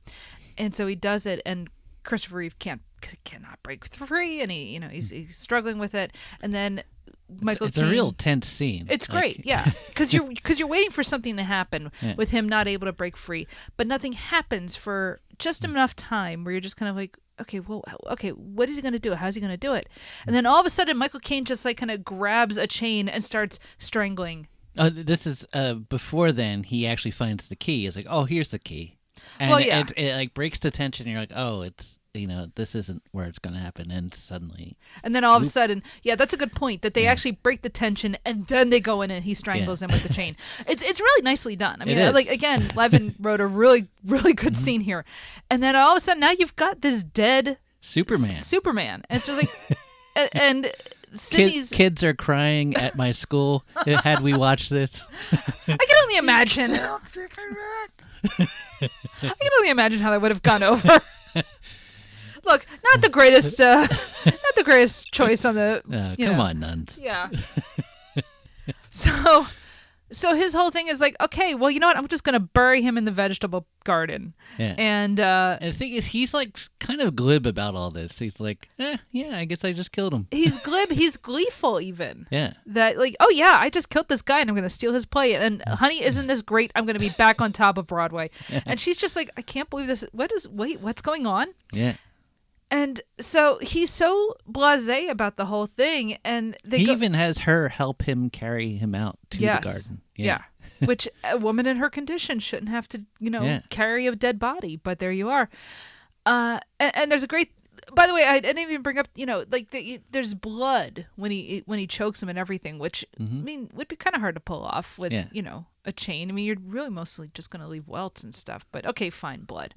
F: And so he does it, and Christopher Reeve cannot break free, and he's struggling with it, and then Michael
G: it's
F: Caine,
G: a real tense scene.
F: It's great, yeah, because you're waiting for something to happen with him not able to break free, but nothing happens for just enough time where you're just kind of like, okay, what is he going to do? How's he going to do it? And then all of a sudden, Michael Caine just like kind of grabs a chain and starts strangling.
G: This is before then. He actually finds the key. He's like, oh, here's the key, and it like breaks the tension. And you're like, oh, it's. This isn't where it's going to happen, and suddenly... And
F: then all of a sudden, that's a good point, that they actually break the tension, and then they go in and he strangles him with the chain. It's really nicely done. I mean, again, Levin wrote a really, really good scene here. And then all of a sudden, now you've got this dead...
G: Superman.
F: And it's just like... and Sidney's...
G: Kids are crying at my school had we watched this.
F: I can only imagine. I can only imagine how that would have gone over. Look, not the greatest choice on the.
G: Come on, nuns.
F: Yeah. So his whole thing is like, okay, well, you know what? I'm just gonna bury him in the vegetable garden.
G: Yeah.
F: And
G: the thing is, he's like kind of glib about all this. He's like, yeah, I guess I just killed him.
F: he's glib. He's gleeful even.
G: Yeah.
F: That like, oh yeah, I just killed this guy and I'm gonna steal his play. And honey, isn't this great? I'm gonna be back on top of Broadway. And she's just like, I can't believe this. What's going on?
G: Yeah.
F: And so he's so blasé about the whole thing, and he
G: even has her help him carry him out to the garden.
F: Yeah. Which a woman in her condition shouldn't have to, carry a dead body. But there you are. And there's a great. By the way, I didn't even bring up, there's blood when he chokes him and everything, which I mean would be kind of hard to pull off with a chain. I mean, you're really mostly just going to leave welts and stuff. But okay, fine, blood.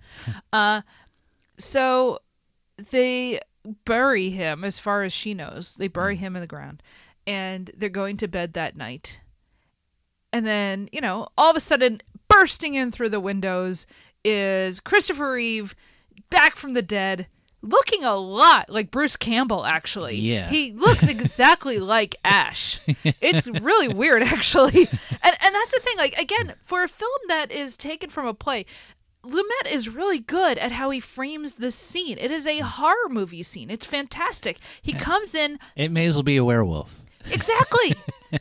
F: So. They bury him, as far as she knows. They bury him in the ground. And they're going to bed that night. And then, all of a sudden, bursting in through the windows is Christopher Reeve, back from the dead, looking a lot like Bruce Campbell, actually. Yeah. He looks exactly like Ash. It's really weird, actually. And that's the thing. Like, again, for a film that is taken from a play, Lumet is really good at how he frames this scene. It is a horror movie scene. It's fantastic. He comes in... It may as well be a werewolf. Exactly.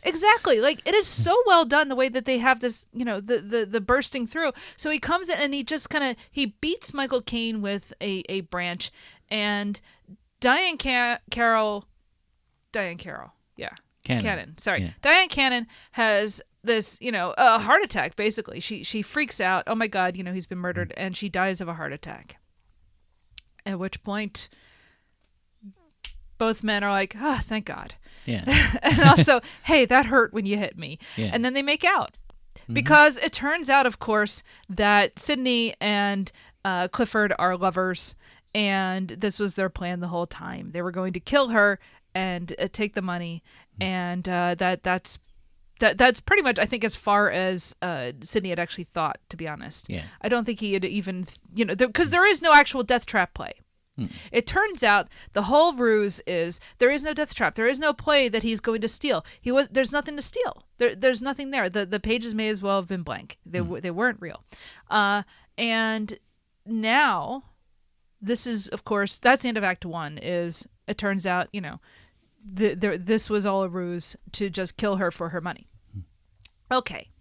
F: Exactly. Like, it is so well done the way that they have this, the bursting through. So he comes in and he just he beats Michael Caine with a branch. And Dyan Carroll... Yeah. Caine. Sorry. Yeah. Dyan Caine has... this, a heart attack, basically. She freaks out. Oh, my God, he's been murdered. And she dies of a heart attack. At which point, both men are like, oh, thank God. Yeah. And also, hey, that hurt when you hit me. Yeah. And then they make out. Because it turns out, of course, that Sidney and Clifford are lovers. And this was their plan the whole time. They were going to kill her and take the money. And that's pretty much, I think, as far as Sidney had actually thought, to be honest. Yeah. I don't think he had even, because there is no actual Deathtrap play. It turns out the whole ruse is there is no Deathtrap. There is no play that he's going to steal. There's nothing to steal. There's nothing there. The pages may as well have been blank. They weren't real. And now, this is, of course, that's the end of Act 1, is it turns out, this was all a ruse to just kill her for her money. Okay.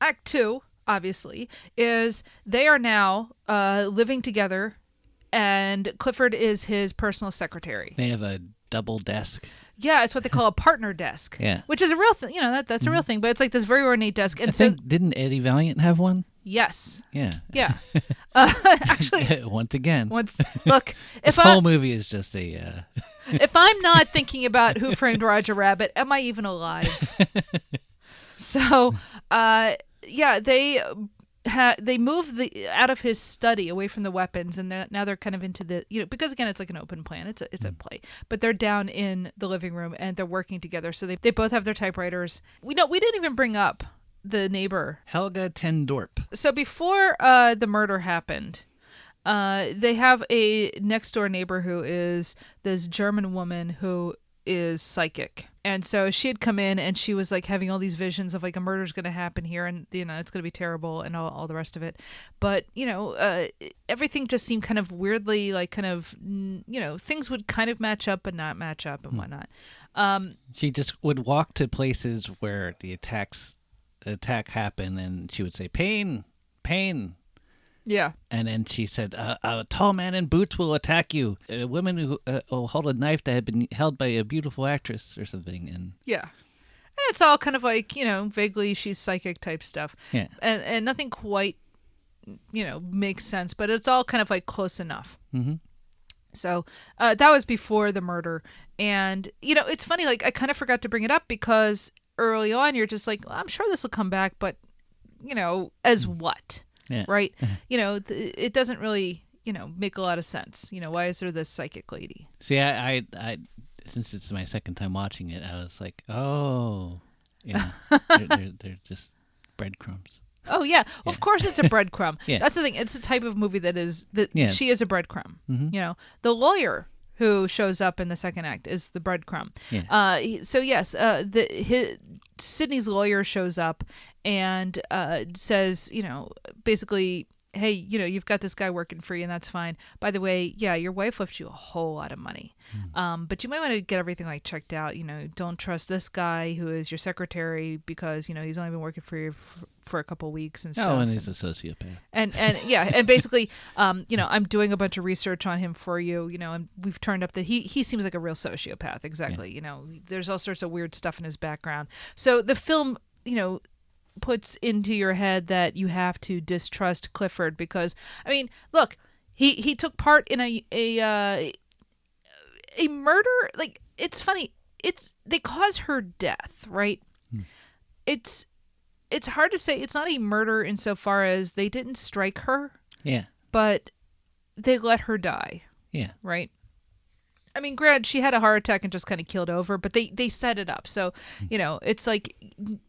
F: Act 2, obviously, is they are now living together, and Clifford is his personal secretary. They have a double desk. Yeah, it's what they call a partner desk. Yeah. Which is a real thing. That's a real thing, but it's like this very ornate desk. And I think, didn't Eddie Valiant have one? Yes. Yeah. Yeah. Actually. Once again. Look, if the whole movie is just a... If I'm not thinking about Who Framed Roger Rabbit, am I even alive? So, they move out of his study away from the weapons, and now they're kind of into the, because again, it's like an open plan. It's a play, but they're down in the living room and they're working together. So they both have their typewriters. We didn't even bring up the neighbor, Helga Tendorp. So before the murder happened, they have a next door neighbor who is this German woman who is psychic. And so she had come in and she was like having all these visions of like a murder's going to happen here and, it's going to be terrible and all the rest of it. But, everything just seemed kind of weirdly like things would kind of match up but not match up and whatnot. She just would walk to places where the attack happened and she would say, pain. Yeah. And then she said, a tall man in boots will attack you. A woman who will hold a knife that had been held by a beautiful actress or something. And yeah. And it's all kind of like, vaguely she's psychic type stuff. Yeah. And nothing quite, makes sense, but it's all kind of like close enough. Mm-hmm. So that was before the murder. And, it's funny, like I kind of forgot to bring it up because early on you're just like, well, I'm sure this will come back, but, as what? Yeah. Right? It doesn't really, make a lot of sense. Why is there this psychic lady? See, I
G: since it's my second time watching it, I was like, oh, they're just breadcrumbs.
F: Oh yeah, well, of course it's a breadcrumb.
G: Yeah.
F: That's the thing. It's a type of movie
G: Yeah.
F: she is a breadcrumb.
G: Mm-hmm.
F: The lawyer who shows up in the second act is the breadcrumb.
G: Yeah.
F: So yes, Sidney's lawyer shows up and says, basically, hey, you've got this guy working for you, and that's fine. By the way, yeah, your wife left you a whole lot of money, but you might want to get everything checked out. Don't trust this guy who is your secretary because he's only been working for you for a couple weeks and stuff.
G: Oh, and he's a sociopath.
F: And yeah, and basically, I'm doing a bunch of research on him for you, and we've turned up that he seems like a real sociopath. Exactly.
G: Yeah.
F: There's all sorts of weird stuff in his background. So the film, puts into your head that you have to distrust Clifford because, I mean, look, he took part in a murder. Like, it's funny. They cause her death, right? It's hard to say. It's not a murder insofar as they didn't strike her.
G: Yeah.
F: But they let her die.
G: Yeah.
F: Right? I mean, granted, she had a heart attack and just kind of keeled over, but they set it up. So, it's like,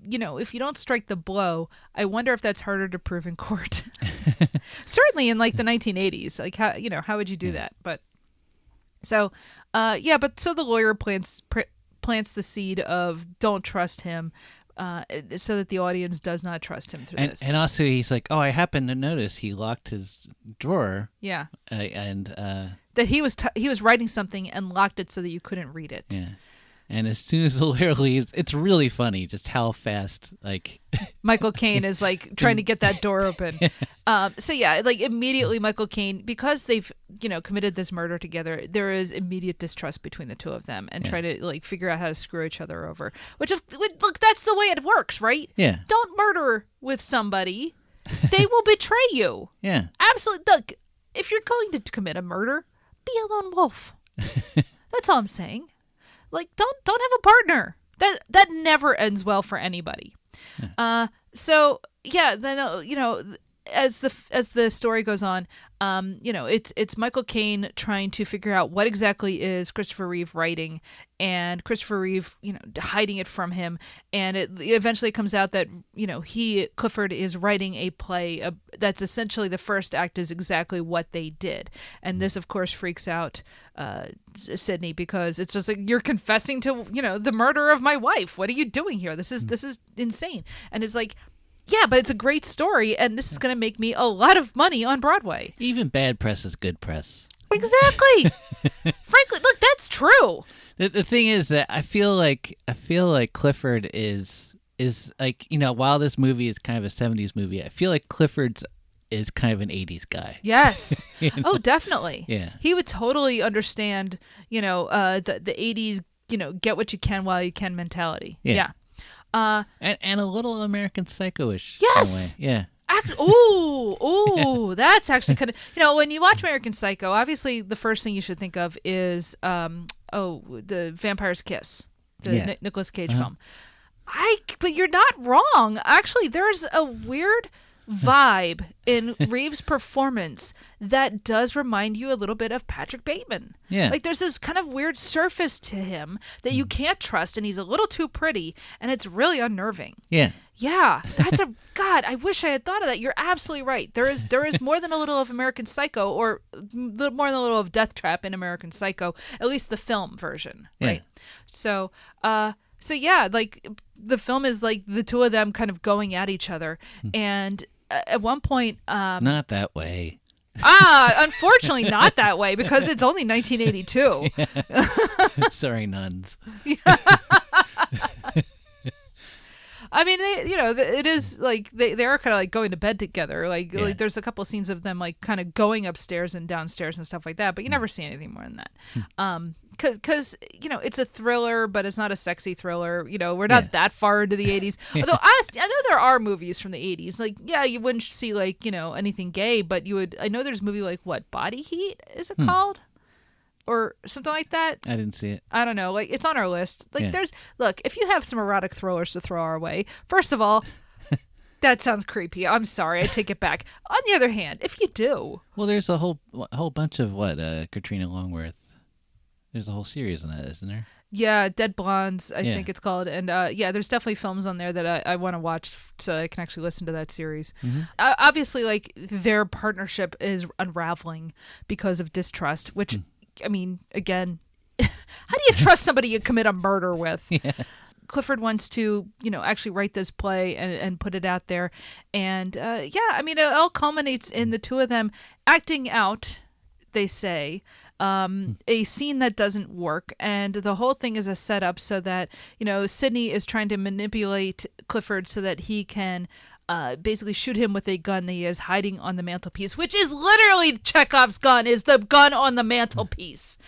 F: if you don't strike the blow, I wonder if that's harder to prove in court. Certainly in like the 1980s. Like, how would you do that? But so, so the lawyer plants the seed of don't trust him. So that the audience does not trust him through this.
G: And also he's like, oh, I happened to notice he locked his drawer.
F: Yeah.
G: That
F: he was writing something and locked it so that you couldn't read it.
G: Yeah. And as soon as the lawyer leaves, it's really funny just how fast, like...
F: Michael Caine is, like, trying to get that door open. So, yeah, like, immediately Michael Caine, because they've, committed this murder together, there is immediate distrust between the two of them and try to, like, figure out how to screw each other over. Look, that's the way it works, right?
G: Yeah.
F: Don't murder with somebody. They will betray you.
G: Yeah.
F: Absolutely. Look, if you're going to commit a murder, be a lone wolf. That's all I'm saying. Like, don't have a partner. That never ends well for anybody. So yeah, then as the story goes on, it's Michael Caine trying to figure out what exactly is Christopher Reeve writing, and Christopher Reeve, hiding it from him, and it eventually comes out that Clifford is writing a play that's essentially the first act is exactly what they did, and this of course freaks out Sidney because it's just like, you're confessing to the murder of my wife. What are you doing here? This is insane, and it's like, yeah, but it's a great story, and this is going to make me a lot of money on Broadway.
G: Even bad press is good press.
F: Exactly. Frankly, look, that's true.
G: The thing is that I feel like Clifford is like, while this movie is kind of a 70s movie, I feel like Clifford's is kind of an 80s guy.
F: Yes. Oh, definitely.
G: Yeah.
F: He would totally understand, the 80s, get what you can while you can mentality. Yeah.
G: And a little American Psycho-ish.
F: Yes.
G: In a way. Yeah.
F: Ooh, that's actually kind of, when you watch American Psycho, obviously the first thing you should think of is, the Vampire's Kiss, the Nicolas Cage film. But you're not wrong. Actually, there's a weird vibe in Reeve's performance that does remind you a little bit of Patrick Bateman.
G: Yeah.
F: Like, there's this kind of weird surface to him that you can't trust, and he's a little too pretty, and it's really unnerving.
G: Yeah.
F: Yeah, that's God, I wish I had thought of that. You're absolutely right. There is more than a little of American Psycho, or more than a little of Deathtrap in American Psycho, at least the film version, right? Yeah. So yeah, like, the film is like the two of them kind of going at each other, and at one point,
G: not that way.
F: Unfortunately not that way, because it's only 1982.
G: Sorry, nuns.
F: I mean, it is like they are kind of like going to bed together. Like there's a couple of scenes of them like kind of going upstairs and downstairs and stuff like that, but you never see anything more than that. Because it's a thriller, but it's not a sexy thriller. We're not that far into the 80s. Although honestly, I know there are movies from the 80s. Like, yeah, you wouldn't see like anything gay, but you would. I know there's a movie like Body Heat is it called? Or something like that.
G: I didn't see it.
F: I don't know. Like, it's on our list. Like, look, if you have some erotic thrillers to throw our way, first of all, that sounds creepy. I'm sorry. I take it back. On the other hand, if you do.
G: Well, there's a whole bunch of Katrina Longworth There's a whole series on that, isn't there?
F: Yeah, Dead Blondes, I
G: Yeah.
F: think it's called. And yeah, there's definitely films on there that I want to watch so I can actually listen to that series. Obviously, like, their partnership is unraveling because of distrust, which, I mean, again, how do you trust somebody you commit a murder with?
G: Yeah.
F: Clifford wants to, actually write this play and put it out there. And yeah, I mean, it all culminates in the two of them acting out, they say, a scene that doesn't work. And the whole thing is a setup so that, Sidney is trying to manipulate Clifford so that he can basically shoot him with a gun that he is I hiding on the mantelpiece, which is literally Chekhov's gun, is the gun on the mantelpiece.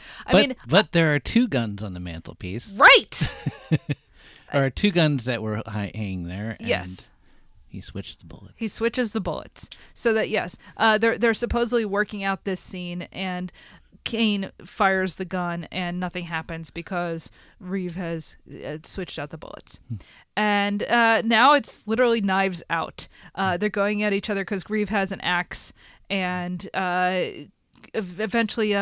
G: But there are two guns on the mantelpiece.
F: Right.
G: There are two guns that were hanging there. And
F: Yes.
G: He switched the bullet.
F: He switches the bullets so that, yes, they're supposedly working out this scene, and Caine fires the gun and nothing happens because Reeve has switched out the bullets. And now it's literally knives out. They're going at each other because Reeve has an axe, and eventually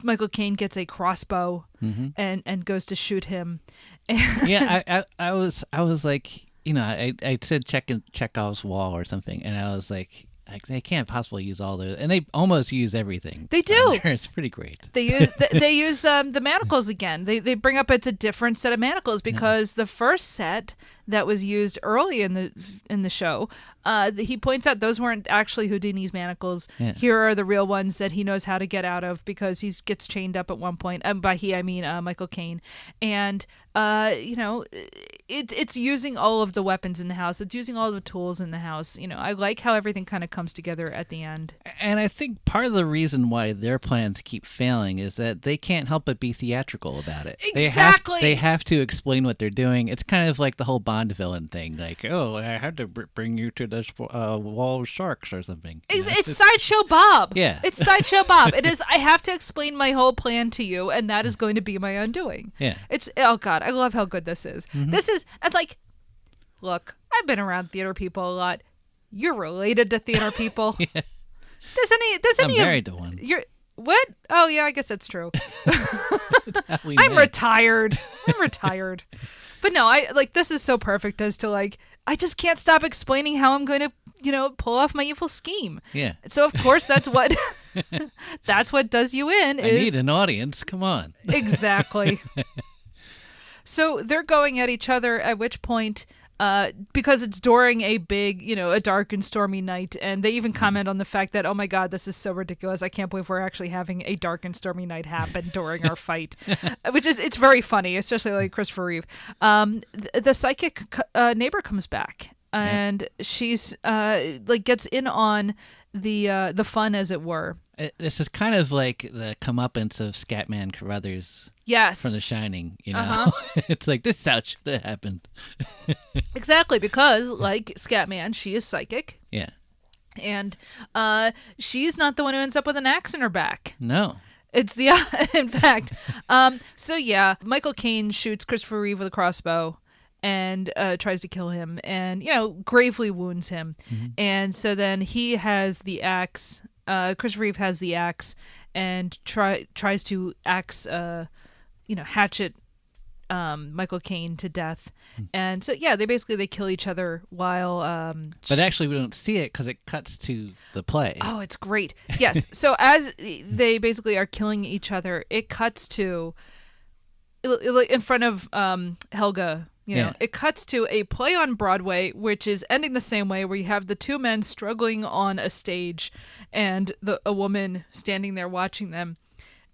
F: Michael Caine gets a crossbow and goes to shoot him.
G: Yeah, I was like, I said Chekhov's wall or something, and I was like they can't possibly use all those, and they almost use everything.
F: They do.
G: It's pretty great.
F: They use the manacles again. They bring up it's a different set of manacles because the first set that was used early in the show, he points out those weren't actually Houdini's manacles.
G: Yeah.
F: Here are the real ones that he knows how to get out of because he gets chained up at one point. By he I mean Michael Caine, and it's using all of the weapons in the house. It's using all the tools in the house. I like how everything kind of comes together at the end.
G: And I think part of the reason why their plans keep failing is that they can't help but be theatrical about it.
F: Exactly.
G: They have to explain what they're doing. It's kind of like the whole Bond villain thing. Like, oh, I had to bring you to this wall of sharks or something.
F: It's Sideshow Bob.
G: Yeah.
F: It's Sideshow Bob. It is. I have to explain my whole plan to you, and that is going to be my undoing.
G: Yeah.
F: It's, oh God, I love how good this is. This is, and like, look, I've been around theater people a lot. You're related to theater people.
G: Yeah.
F: Does any
G: I'm married to one.
F: You're what? Oh yeah, I guess that's true.
G: We
F: I'm
G: met.
F: retired. But no, this is so perfect as to I just can't stop explaining how I'm going to, pull off my evil scheme.
G: Yeah.
F: So of course that's what that's what does you in.
G: I need an audience. Come on.
F: Exactly. So they're going at each other, at which point, because it's during a big, a dark and stormy night, and they even comment on the fact that, oh my God, this is so ridiculous. I can't believe we're actually having a dark and stormy night happen during our fight, it's very funny, especially like Christopher Reeve. The psychic neighbor comes back, and she's gets in on the fun, as it were.
G: This is kind of like the comeuppance of Scatman Carruthers.
F: Yes.
G: From The Shining, It's like, this is how it should have happened.
F: Exactly, because like Scatman, she is psychic.
G: Yeah.
F: And she's not the one who ends up with an axe in her back.
G: No.
F: It's the in fact. So yeah, Michael Caine shoots Christopher Reeve with a crossbow and tries to kill him, and gravely wounds him. And so then he has the axe. Christopher Reeve has the axe and tries to axe hatchet Michael Caine to death. And so yeah, they kill each other while
G: but actually we don't see it because it cuts to the play.
F: Oh, it's great. Yes. So as they basically are killing each other, it cuts to in front of Helga. It cuts to a play on Broadway, which is ending the same way, where you have the two men struggling on a stage and a woman standing there watching them.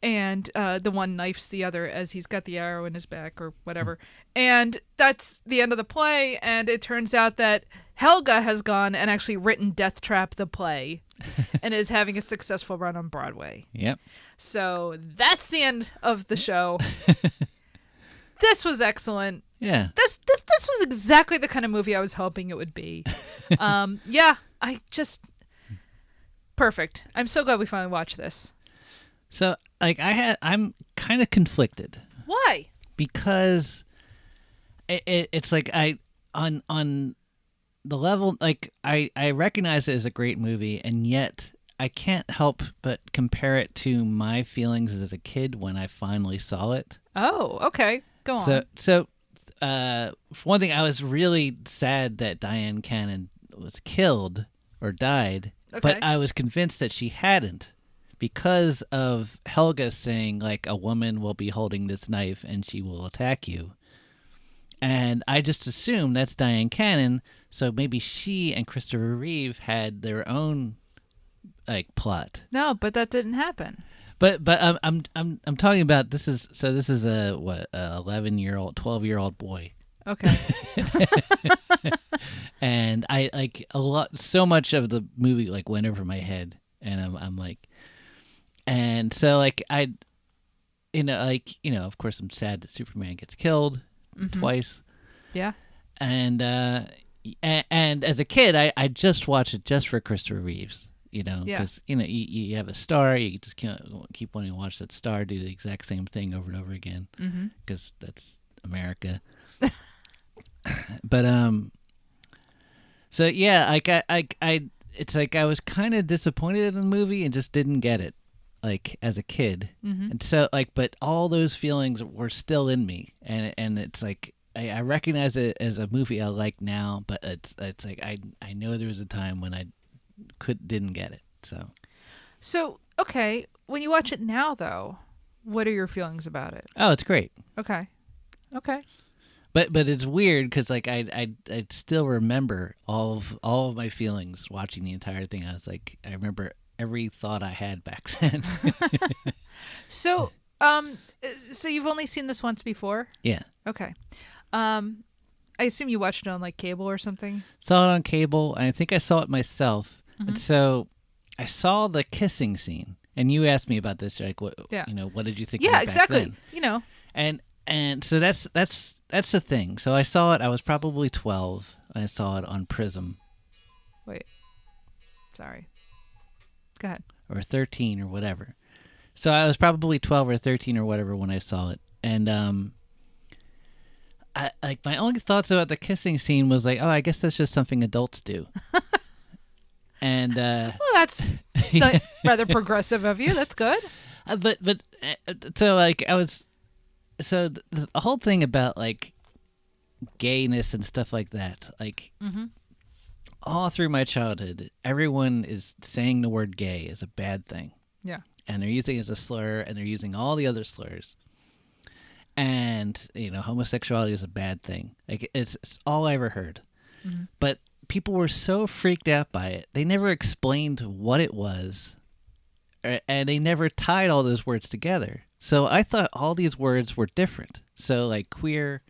F: And the one knifes the other as he's got the arrow in his back or whatever. And that's the end of the play. And it turns out that Helga has gone and actually written Deathtrap the play and is having a successful run on Broadway.
G: Yep.
F: So that's the end of the show. This was excellent.
G: Yeah.
F: This was exactly the kind of movie I was hoping it would be. Yeah, perfect. I'm so glad we finally watched this.
G: So, I'm kind of conflicted.
F: Why?
G: Because it's like on the level, I recognize it as a great movie, and yet I can't help but compare it to my feelings as a kid when I finally saw it.
F: Oh, okay. Go on.
G: So, for one thing, I was really sad that Dyan Caine was killed or died, but I was convinced that she hadn't because of Helga saying, like, a woman will be holding this knife and she will attack you. And I just assumed that's Dyan Caine, so maybe she and Christopher Reeve had their own like plot.
F: No, but that didn't happen.
G: But I'm talking about this is a 11-year-old 12-year-old boy.
F: Okay.
G: And I like so much of the movie like went over my head, and I'm like, and so like of course I'm sad that Superman gets killed twice.
F: Yeah.
G: And as a kid, I just watched it just for Christopher Reeves, because you have a star, you just keep wanting to watch that star do the exact same thing over and over again, because that's America. But so yeah, like I it's like I was kind of disappointed in the movie and just didn't get it, like as a kid, and so like, but all those feelings were still in me, and it's like I recognize it as a movie I like now, but it's like I know there was a time when I didn't get it. So
F: okay, when you watch it now though, what are your feelings about it?
G: Oh, it's great.
F: Okay.
G: But it's weird because like I still remember all of my feelings watching the entire thing. I was like, I remember every thought I had back then.
F: So you've only seen this once before?
G: Yeah.
F: Okay. I assume you watched it on like cable or something?
G: Saw it on cable. I think I saw it myself. And so I saw the kissing scene. And you asked me about this, like what what did you think of it back
F: exactly.
G: then? And so that's the thing. So I saw it, I was probably 12. I saw it on Prism.
F: Wait. Sorry. Go ahead.
G: Or 13 or whatever. So I was probably 12 or 13 or whatever when I saw it. And I like my only thoughts about the kissing scene was like, oh, I guess that's just something adults do. And
F: well, that's rather progressive of you. That's good.
G: But so like I was, so the whole thing about like gayness and stuff like that, like all through my childhood, everyone is saying the word gay is a bad thing.
F: Yeah.
G: And they're using it as a slur, and they're using all the other slurs. And, homosexuality is a bad thing. Like, it's all I ever heard. But people were so freaked out by it. They never explained what it was, and they never tied all those words together. So I thought all these words were different. So, like, queer,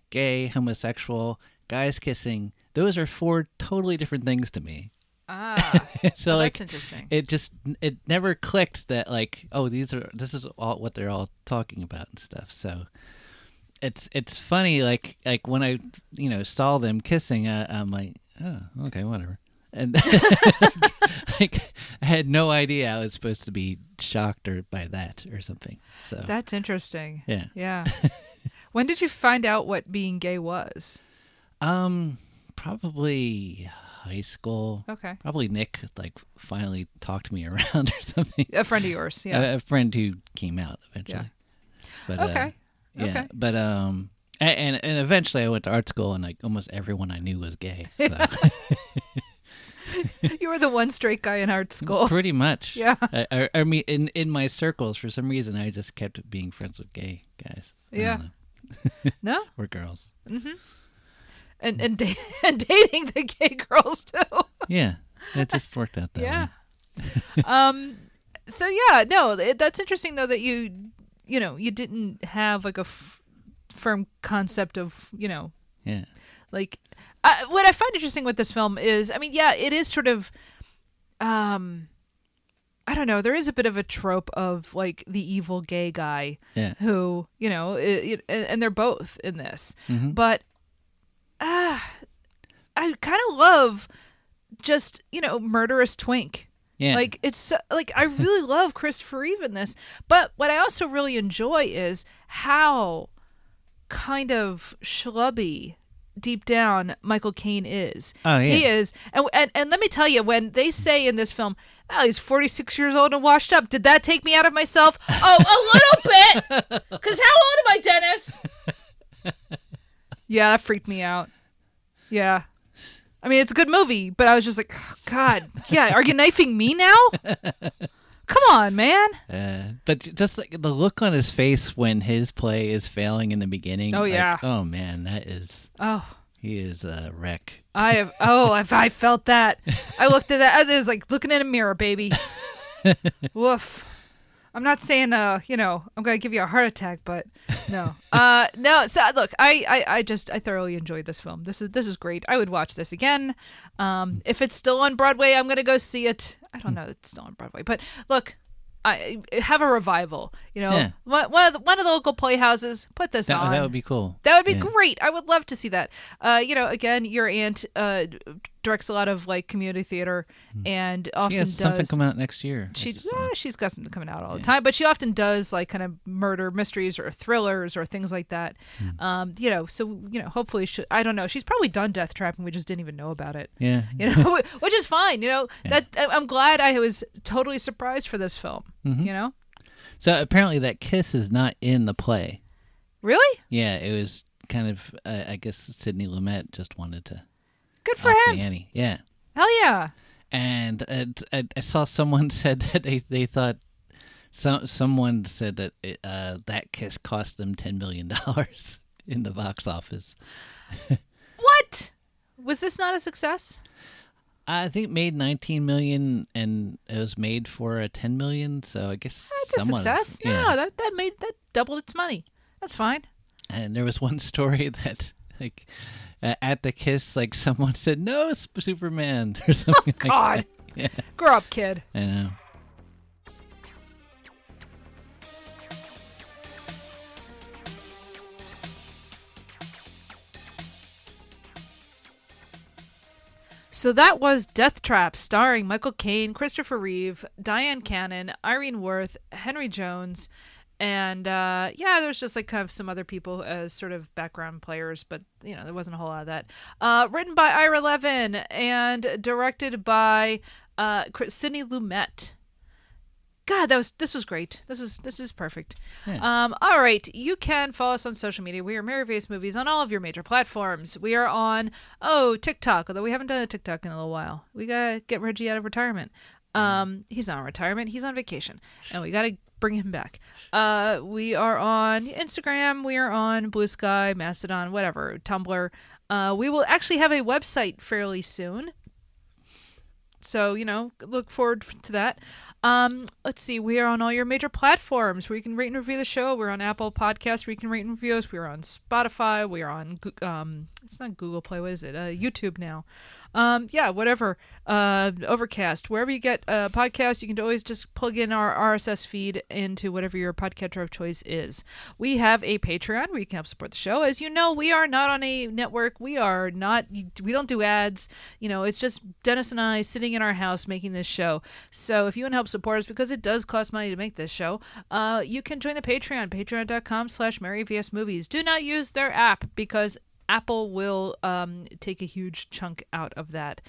G: gay, homosexual, guys kissing, those are 4 totally different things to me.
F: Ah,
G: so
F: that's interesting.
G: It never clicked that like, oh, this is all what they're all talking about and stuff. So it's funny like when I saw them kissing, I'm like, oh, okay, whatever. And like I had no idea I was supposed to be shocked by that or something. So
F: that's interesting.
G: Yeah.
F: When did you find out what being gay was?
G: Probably high school.
F: Okay.
G: Probably Nick like finally talked me around or something.
F: A friend of yours, yeah.
G: A friend who came out eventually.
F: Yeah.
G: But
F: okay.
G: Yeah.
F: Okay.
G: But and eventually I went to art school and like almost everyone I knew was gay. So.
F: You were the one straight guy in art school.
G: Pretty much.
F: Yeah.
G: I mean, in my circles, for some reason, I just kept being friends with gay guys.
F: Yeah. No?
G: Or girls.
F: Mm-hmm. And dating the gay girls too.
G: Yeah, it just worked out that
F: way. So yeah, no, that's interesting though that you didn't have like a firm concept of
G: Yeah.
F: Like what I find interesting with this film is, I mean, yeah, it is sort of, I don't know, there is a bit of a trope of like the evil gay guy who and they're both in this, but. I kind of love just, murderous twink.
G: Yeah.
F: Like, it's like, I really love Christopher Reeve in this. But what I also really enjoy is how kind of schlubby deep down Michael Caine is.
G: Oh, yeah.
F: He is. And let me tell you, when they say in this film, oh, he's 46 years old and washed up, did that take me out of myself? Oh, a little bit. Because how old am I, Dennis? Yeah, that freaked me out. Yeah. I mean, it's a good movie, but I was just like, oh, God, yeah, are you knifing me now? Come on, man.
G: But just like the look on his face when his play is failing in the beginning.
F: Oh, yeah.
G: Like, oh, man, that is...
F: Oh.
G: He is a wreck.
F: I felt that. I looked at that. I was like looking in a mirror, baby. Woof. I'm not saying, I'm going to give you a heart attack, but no. No, so look, I thoroughly enjoyed this film. This is great. I would watch this again. If it's still on Broadway, I'm going to go see it. I don't know if it's still on Broadway, but look, I have a revival.
G: Yeah.
F: One of the local playhouses, put this on.
G: That would be cool.
F: That would be great. I would love to see that. Again, your aunt directs a lot of like community theater, and often
G: She has
F: does
G: something come out next year.
F: she's got something coming out all the time, but she often does like kind of murder mysteries or thrillers or things like that. Hopefully I don't know. She's probably done Deathtrap and we just didn't even know about it.
G: Yeah.
F: Which is fine. That I'm glad I was totally surprised for this film.
G: Mm-hmm. So apparently that kiss is not in the play.
F: Really?
G: Yeah, it was kind of. I guess Sidney Lumet just wanted to.
F: Good for him.
G: Annie. Yeah.
F: Hell yeah.
G: And I saw someone said that they thought someone said that that kiss cost them $10 million in the box office.
F: What? Was this not a success?
G: I think it made 19 million, and it was made for a 10 million. So I guess
F: that's a success.
G: Yeah,
F: that doubled its money. That's fine.
G: And there was one story that like. At the kiss, like someone said, "No, Superman," or something.
F: Oh, God.
G: Like that. Yeah.
F: Grow up, kid.
G: I know.
F: So that was Deathtrap, starring Michael Caine, Christopher Reeve, Dyan Caine, Irene Worth, Henry Jones. And there's just like kind of some other people as sort of background players, but there wasn't a whole lot of that. Written by Ira Levin and directed by Sidney Lumet. God, this was great. This is perfect.
G: Yeah.
F: All right, you can follow us on social media. We are Myra Vs Movies on all of your major platforms. We are on TikTok, although we haven't done a TikTok in a little while. We gotta get Reggie out of retirement. He's not on retirement. He's on vacation, and we gotta bring him back. We are on Instagram. We are on Blue Sky, Mastodon, whatever, Tumblr. We will actually have a website fairly soon. So, look forward to that. Let's see. We are on all your major platforms where you can rate and review the show. We're on Apple Podcasts where you can rate and review us. We're on Spotify. We're on, it's not Google Play. What is it? YouTube now. Whatever. Overcast. Wherever you get podcasts, you can always just plug in our RSS feed into whatever your podcatcher of choice is. We have a Patreon where you can help support the show. As you know, we are not on a network. We don't do ads. It's just Dennis and I sitting in our house making this show. So if you want to help support us, because it does cost money to make this show, you can join the Patreon, patreon.com/MaryVSMovies. Do not use their app because Apple will take a huge chunk out of that.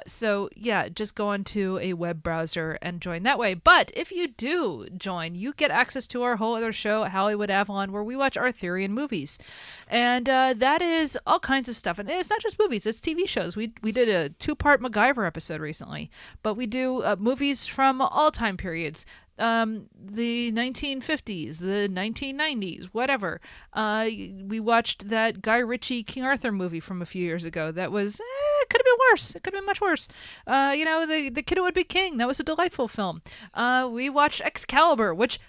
F: Just go onto a web browser and join that way. But if you do join, you get access to our whole other show, Hollywood Avalon, where we watch Arthurian movies. And that is all kinds of stuff. And it's not just movies, it's TV shows. We did a 2-part MacGyver episode recently. But we do movies from all time periods. The 1950s, the 1990s, whatever. We watched that Guy Ritchie King Arthur movie from a few years ago. That was, it could have been worse. It could have been much worse. The Kid Who Would Be King. That was a delightful film. We watched Excalibur, which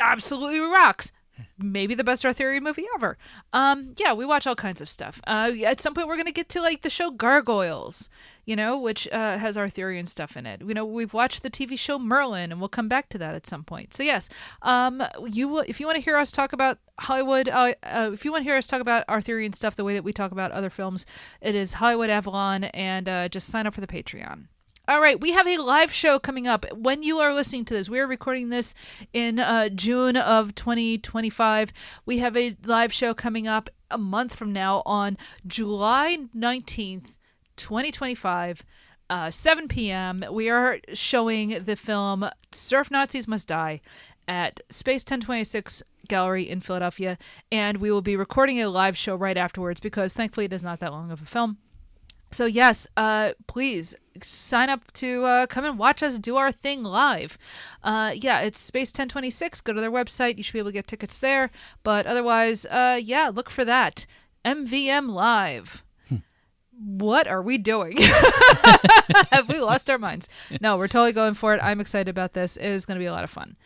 F: absolutely rocks. Maybe the best Arthurian movie ever. We watch all kinds of stuff. At some point, we're going to get to like the show Gargoyles, which has Arthurian stuff in it. We've watched the TV show Merlin, and we'll come back to that at some point. So yes, if you want to hear us talk about Hollywood, if you want to hear us talk about Arthurian stuff the way that we talk about other films, it is Hollywood Avalon, and just sign up for the Patreon. All right, we have a live show coming up. When you are listening to this, we are recording this in June of 2025. We have a live show coming up a month from now on July 19th, 2025, 7 p.m. We are showing the film Surf Nazis Must Die at Space 1026 Gallery in Philadelphia, and we will be recording a live show right afterwards because thankfully it is not that long of a film. So yes, please sign up to come and watch us do our thing live. It's Space 1026. Go to their website. You should be able to get tickets there. But otherwise, look for that. MVM Live. What are we doing? Have we lost our minds? No, we're totally going for it. I'm excited about this. It is going to be a lot of fun.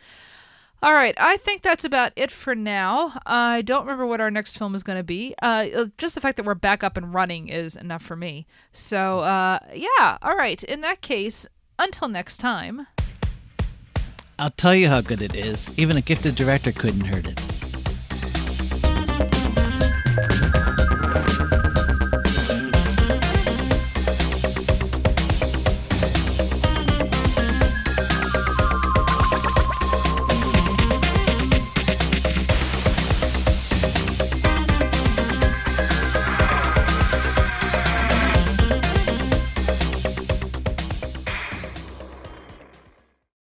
F: All right, I think that's about it for now. I don't remember what our next film is going to be. Just the fact that we're back up and running is enough for me. So, all right. In that case, until next time.
G: I'll tell you how good it is. Even a gifted director couldn't hurt it.